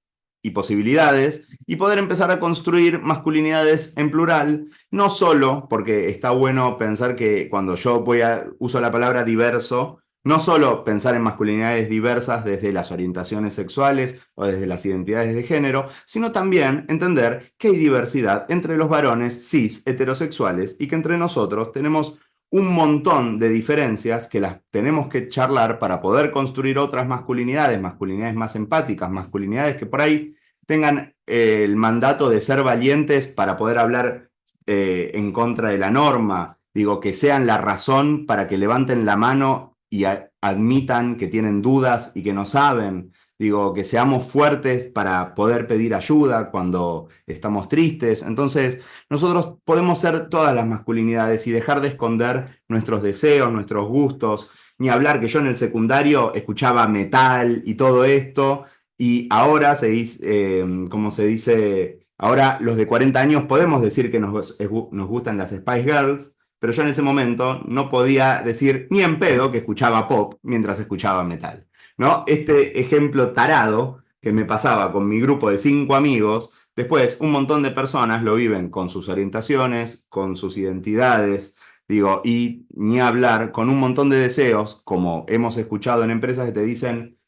Speaker 6: y posibilidades, y poder empezar a construir masculinidades en plural, no solo porque está bueno pensar que cuando yo uso la palabra diverso, no solo pensar en masculinidades diversas desde las orientaciones sexuales o desde las identidades de género, sino también entender que hay diversidad entre los varones cis heterosexuales y que entre nosotros tenemos un montón de diferencias que las tenemos que charlar para poder construir otras masculinidades, masculinidades más empáticas, masculinidades que por ahí tengan el mandato de ser valientes para poder hablar en contra de la norma, digo, que sean la razón para que levanten la mano y admitan que tienen dudas y que no saben, digo, que seamos fuertes para poder pedir ayuda cuando estamos tristes. Entonces, nosotros podemos ser todas las masculinidades y dejar de esconder nuestros deseos, nuestros gustos, ni hablar que yo en el secundario escuchaba metal y todo esto, Y ahora como se dice, ahora los de 40 años podemos decir que nos gustan las Spice Girls, pero yo en ese momento no podía decir ni en pedo que escuchaba pop mientras escuchaba metal, ¿no? Este ejemplo tarado que me pasaba con mi grupo de 5 amigos, después un montón de personas lo viven con sus orientaciones, con sus identidades, digo, y ni hablar con un montón de deseos, como hemos escuchado en empresas que te dicen,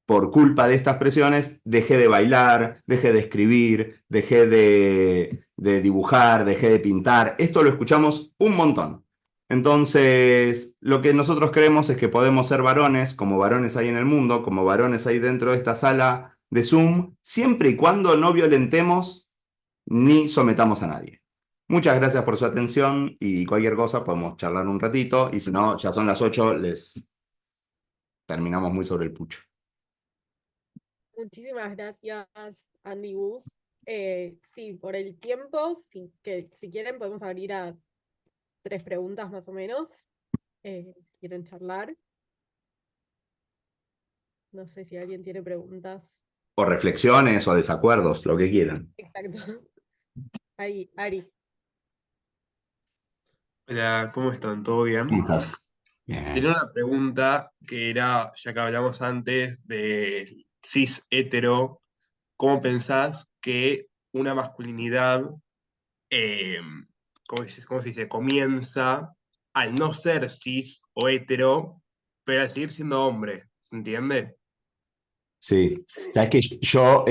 Speaker 6: por culpa de estas presiones, dejé de bailar, dejé de escribir, dejé de dibujar, dejé de pintar. Esto lo escuchamos un montón. Entonces, lo que nosotros creemos es que podemos ser varones, como varones hay en el mundo, como varones hay dentro de esta sala de Zoom, siempre y cuando no violentemos ni sometamos a nadie. Muchas gracias por su atención y cualquier cosa podemos charlar un ratito y si no, ya son las 8, les terminamos muy sobre el pucho.
Speaker 1: Muchísimas gracias, Andy Bus. Sí, por el tiempo, si quieren podemos abrir a 3 preguntas más o menos, si quieren charlar. No sé si alguien tiene preguntas.
Speaker 6: O reflexiones o desacuerdos, lo que quieran.
Speaker 1: Exacto. Ahí, Ari.
Speaker 9: Hola, ¿cómo están? ¿Todo bien?
Speaker 6: ¿Cómo estás? Bien.
Speaker 9: Tenía una pregunta que era, ya que hablamos antes de cis hetero, ¿cómo pensás que una masculinidad, eh, cómo se dice, comienza al no ser cis o hetero, pero al seguir siendo hombre? ¿Se entiende?
Speaker 6: Sí, sabes que yo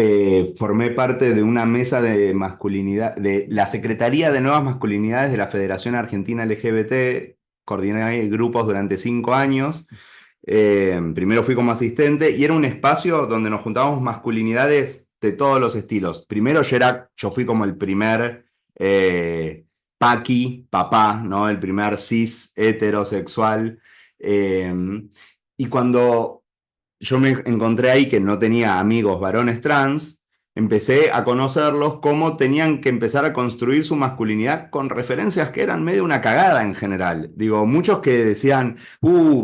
Speaker 6: formé parte de una mesa de masculinidad, de la Secretaría de Nuevas Masculinidades de la Federación Argentina LGBT, coordiné grupos durante 5 años. Primero fui como asistente y era un espacio donde nos juntábamos masculinidades de todos los estilos. Primero yo fui como el primer paqui, papá, ¿no? El primer cis heterosexual. Y cuando yo me encontré ahí que no tenía amigos varones trans, empecé a conocerlos cómo tenían que empezar a construir su masculinidad con referencias que eran medio una cagada en general. Digo, muchos que decían,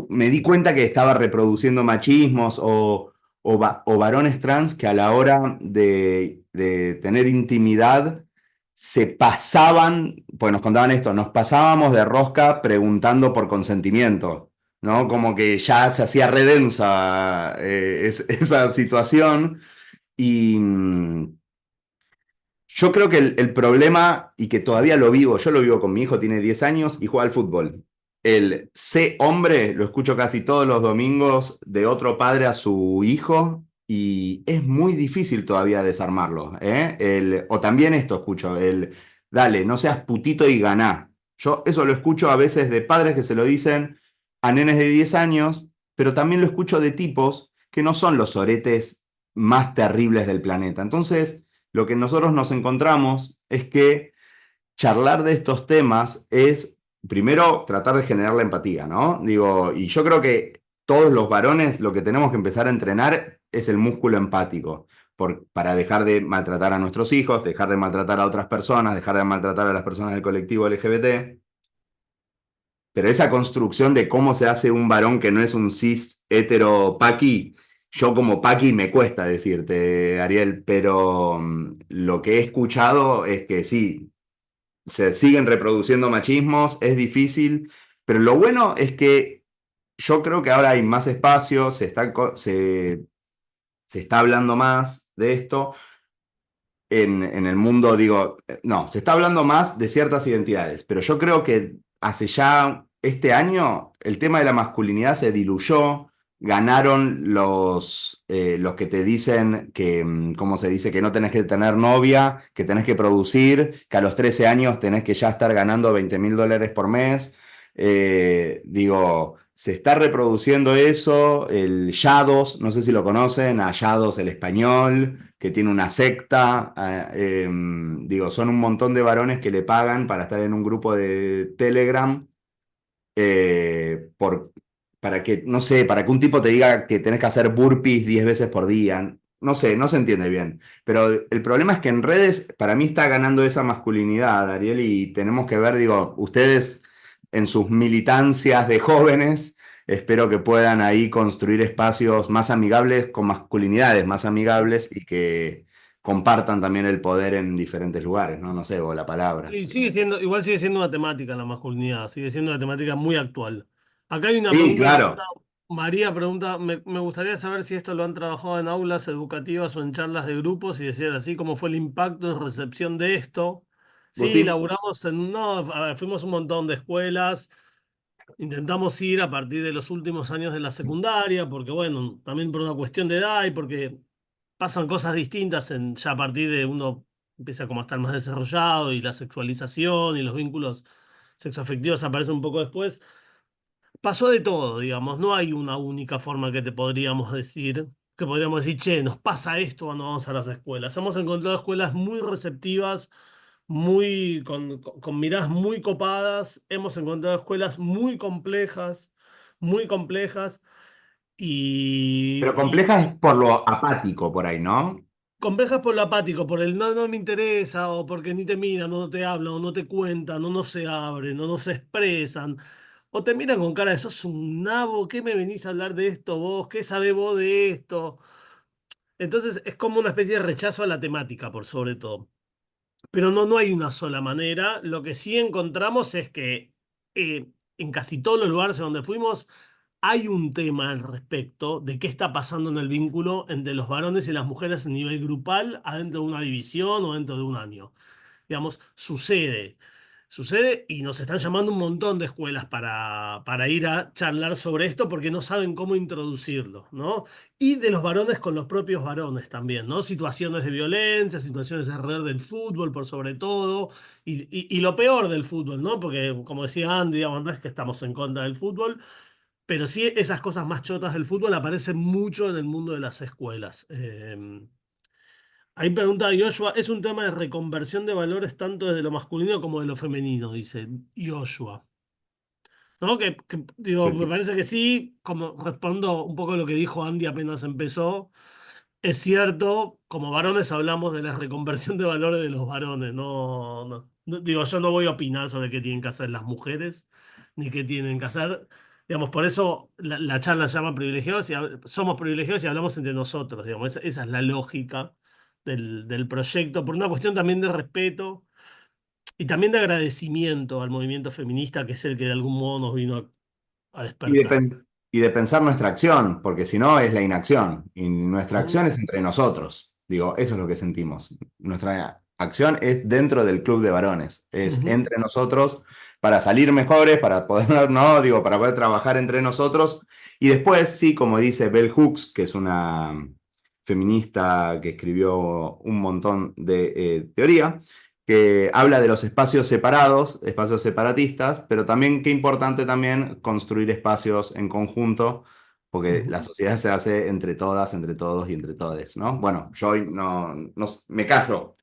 Speaker 6: me di cuenta que estaba reproduciendo machismos o varones trans que a la hora de tener intimidad se pasaban, pues nos contaban esto, nos pasábamos de rosca preguntando por consentimiento. ¿No? Como que ya se hacía redensa esa situación. Y yo creo que el problema, y que todavía lo vivo, yo lo vivo con mi hijo, tiene 10 años y juega al fútbol. El sé hombre lo escucho casi todos los domingos de otro padre a su hijo y es muy difícil todavía desarmarlo. O también esto escucho, dale, no seas putito y ganá. Yo eso lo escucho a veces de padres que se lo dicen a nenes de 10 años, pero también lo escucho de tipos que no son los oretes más terribles del planeta. Entonces, lo que nosotros nos encontramos es que charlar de estos temas es, primero, tratar de generar la empatía, ¿no? Digo, y yo creo que todos los varones lo que tenemos que empezar a entrenar es el músculo empático, para dejar de maltratar a nuestros hijos, dejar de maltratar a otras personas, dejar de maltratar a las personas del colectivo LGBT. Pero esa construcción de cómo se hace un varón que no es un cis hetero paqui, yo como paqui me cuesta decirte, Ariel, pero lo que he escuchado es que sí, se siguen reproduciendo machismos, es difícil, pero lo bueno es que yo creo que ahora hay más espacio, se está hablando más de esto. En el mundo, digo, no, se está hablando más de ciertas identidades, pero yo creo que hace ya este año el tema de la masculinidad se diluyó, ganaron los que te dicen que, ¿cómo se dice? Que no tenés que tener novia, que tenés que producir, que a los 13 años tenés que ya estar ganando $20.000 por mes. Digo, se está reproduciendo eso, el Yados, no sé si lo conocen, a Yados el español, que tiene una secta, digo, son un montón de varones que le pagan para estar en un grupo de Telegram, para que, no sé, para que un tipo te diga que tenés que hacer burpees 10 veces por día, no sé, no se entiende bien, pero el problema es que en redes, para mí está ganando esa masculinidad, Ariel, y tenemos que ver, digo, ustedes en sus militancias de jóvenes, espero que puedan ahí construir espacios más amigables, con masculinidades más amigables y que compartan también el poder en diferentes lugares, ¿no? No sé, o la palabra.
Speaker 7: Sí, igual sigue siendo una temática la masculinidad, sigue siendo una temática muy actual. Acá hay una
Speaker 6: Sí,
Speaker 7: pregunta que
Speaker 6: claro.
Speaker 7: María pregunta, me gustaría saber si esto lo han trabajado en aulas educativas o en charlas de grupos y decir así cómo fue el impacto en recepción de esto. Sí,
Speaker 6: Gusti.
Speaker 7: laburamos no, a ver, fuimos un montón de escuelas, intentamos ir a partir de los últimos años de la secundaria, porque bueno, también por una cuestión de edad y porque pasan cosas distintas ya a partir de uno empieza como a estar más desarrollado y la sexualización y los vínculos sexoafectivos aparecen un poco después. Pasó de todo, digamos, no hay una única forma que podríamos decir, che, nos pasa esto cuando vamos a las escuelas. Hemos encontrado escuelas muy receptivas, con miradas muy copadas, hemos encontrado escuelas muy complejas
Speaker 6: Pero
Speaker 7: y
Speaker 6: compleja es por lo apático por ahí, ¿no?
Speaker 7: complejas por lo apático, por el no, no me interesa, o porque ni te miran, o no te hablan, o no te cuentan, o no se abren, o no se expresan, o te miran con cara de sos un nabo, ¿qué me venís a hablar de esto vos? ¿Qué sabés vos de esto? Entonces es como una especie de rechazo a la temática, por sobre todo. Pero no, no hay una sola manera. Lo que sí encontramos es que en casi todos los lugares a donde fuimos hay un tema al respecto de qué está pasando en el vínculo entre los varones y las mujeres a nivel grupal, adentro de una división o dentro de un año. Digamos, sucede y nos están llamando un montón de escuelas para ir a charlar sobre esto porque no saben cómo introducirlo, ¿no? Y de los varones con los propios varones también, ¿no? Situaciones de violencia, situaciones alrededor del fútbol por sobre todo, y lo peor del fútbol, ¿no? Porque como decía Andy, digamos, no es que estamos en contra del fútbol, pero sí esas cosas más chotas del fútbol aparecen mucho en el mundo de las escuelas. Ahí pregunta Joshua, es un tema de reconversión de valores tanto desde lo masculino como de lo femenino, dice Joshua. ¿No? Digo, me
Speaker 6: Sí.
Speaker 7: parece que sí, como respondo un poco a lo que dijo Andy apenas empezó. Es cierto, como varones hablamos de la reconversión de valores de los varones. Digo, yo no voy a opinar sobre qué tienen que hacer las mujeres, ni qué tienen que hacer. Digamos, por eso la charla se llama privilegiados somos privilegiados y hablamos entre nosotros. Digamos, esa es la lógica del proyecto, por una cuestión también de respeto y también de agradecimiento al movimiento feminista, que es el que de algún modo nos vino a
Speaker 6: Y de,
Speaker 7: despertar.
Speaker 6: y de pensar nuestra acción, porque si no es la inacción. Y nuestra acción
Speaker 7: Ujú,
Speaker 6: es entre nosotros. Digo, eso es lo que sentimos. Nuestra acción es dentro del club de varones. Es
Speaker 7: ujú.
Speaker 6: entre nosotros para salir mejores, para poder, no, digo, para poder trabajar entre nosotros. Y después, sí, como dice Bell Hooks, que es una feminista que escribió un montón de teoría, que habla de los espacios separados, espacios separatistas, pero también qué importante también construir espacios en conjunto, porque la
Speaker 7: Ujú.
Speaker 6: sociedad se hace entre todas, entre todos y entre todes, ¿no? Bueno, yo hoy me callo,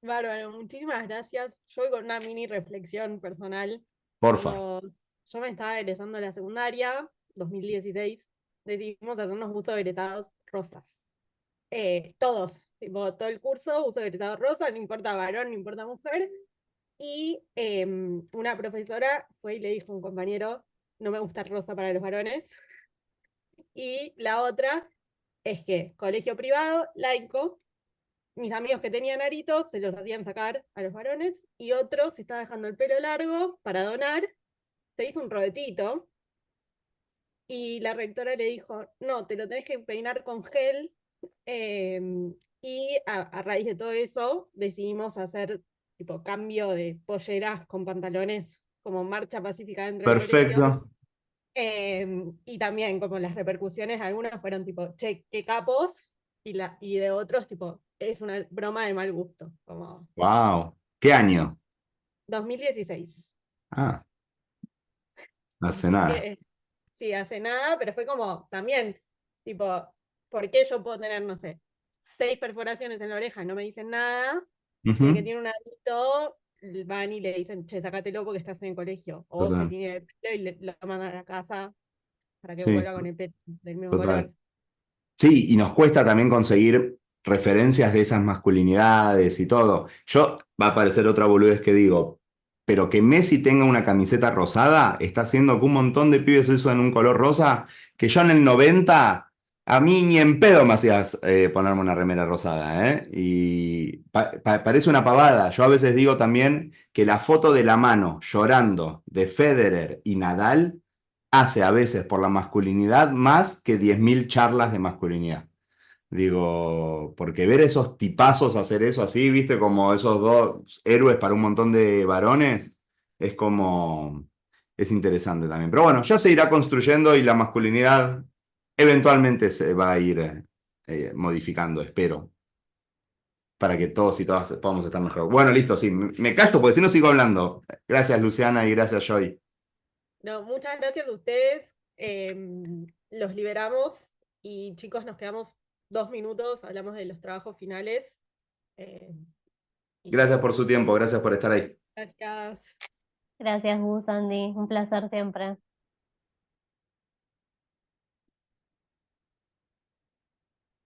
Speaker 1: Bárbaro, muchísimas gracias. Yo voy con una mini reflexión personal.
Speaker 6: porfa.
Speaker 1: Cuando yo me estaba egresando a la secundaria, 2016, decidimos hacernos uso de egresados rosas. Todos, tipo, todo el curso, uso de egresado rosa, no importa varón, no importa mujer. Y una profesora fue y le dijo a un compañero, no me gusta el rosa para los varones. Y la otra es que colegio privado, laico, mis amigos que tenían aritos se los hacían sacar a los varones y otro se estaba dejando el pelo largo para donar, se hizo un rodetito y la rectora le dijo, no, te lo tenés que peinar con gel. eh, y a raíz de todo eso decidimos hacer tipo cambio de polleras con pantalones como marcha pacífica dentro del colegio.
Speaker 6: Perfecto.
Speaker 1: Y también como las repercusiones, algunas fueron tipo, che, qué capos, y de otros tipo, es una broma de mal gusto, como
Speaker 6: Wow. ¿Qué año?
Speaker 1: 2016.
Speaker 6: Ah, no hace
Speaker 1: Así
Speaker 6: nada.
Speaker 1: que sí, hace nada, pero fue como también, tipo, ¿por qué yo puedo tener, no sé, 6 perforaciones en la oreja y no me dicen nada? Y el que
Speaker 6: Ujú.
Speaker 1: tiene un adulto, van y le dicen, che, sácatelo porque estás en el colegio. O se
Speaker 6: Total.
Speaker 1: tiene el pelo y lo mandan a la casa para que
Speaker 6: Sí,
Speaker 1: vuelva con el pelo del mismo
Speaker 6: total.
Speaker 1: color.
Speaker 6: Sí, y nos cuesta también conseguir referencias de esas masculinidades y todo. Yo, va a parecer otra boludez que digo, pero que Messi tenga una camiseta rosada está haciendo que un montón de pibes usen un color rosa, que yo en el 90, a mí ni en pedo me hacías ponerme una remera rosada, ¿eh? Y parece una pavada. Yo a veces digo también que la foto de la mano llorando de Federer y Nadal hace a veces por la masculinidad más que 10.000 charlas de masculinidad. Digo, porque ver esos tipazos hacer eso así, viste, como esos dos héroes para un montón de varones, es como, es interesante también. Pero bueno, ya se irá construyendo y la masculinidad eventualmente se va a ir modificando, espero, para que todos y todas podamos estar mejor. Bueno, listo, sí, me callo porque si no sigo hablando. Gracias, Luciana, y gracias, Joy.
Speaker 1: No, muchas gracias a ustedes. Los liberamos y chicos, nos quedamos 2 minutos, hablamos de los trabajos finales. Y
Speaker 6: Gracias por su tiempo, gracias por estar ahí.
Speaker 1: gracias.
Speaker 4: Gracias, Gus, Andy. Un placer siempre.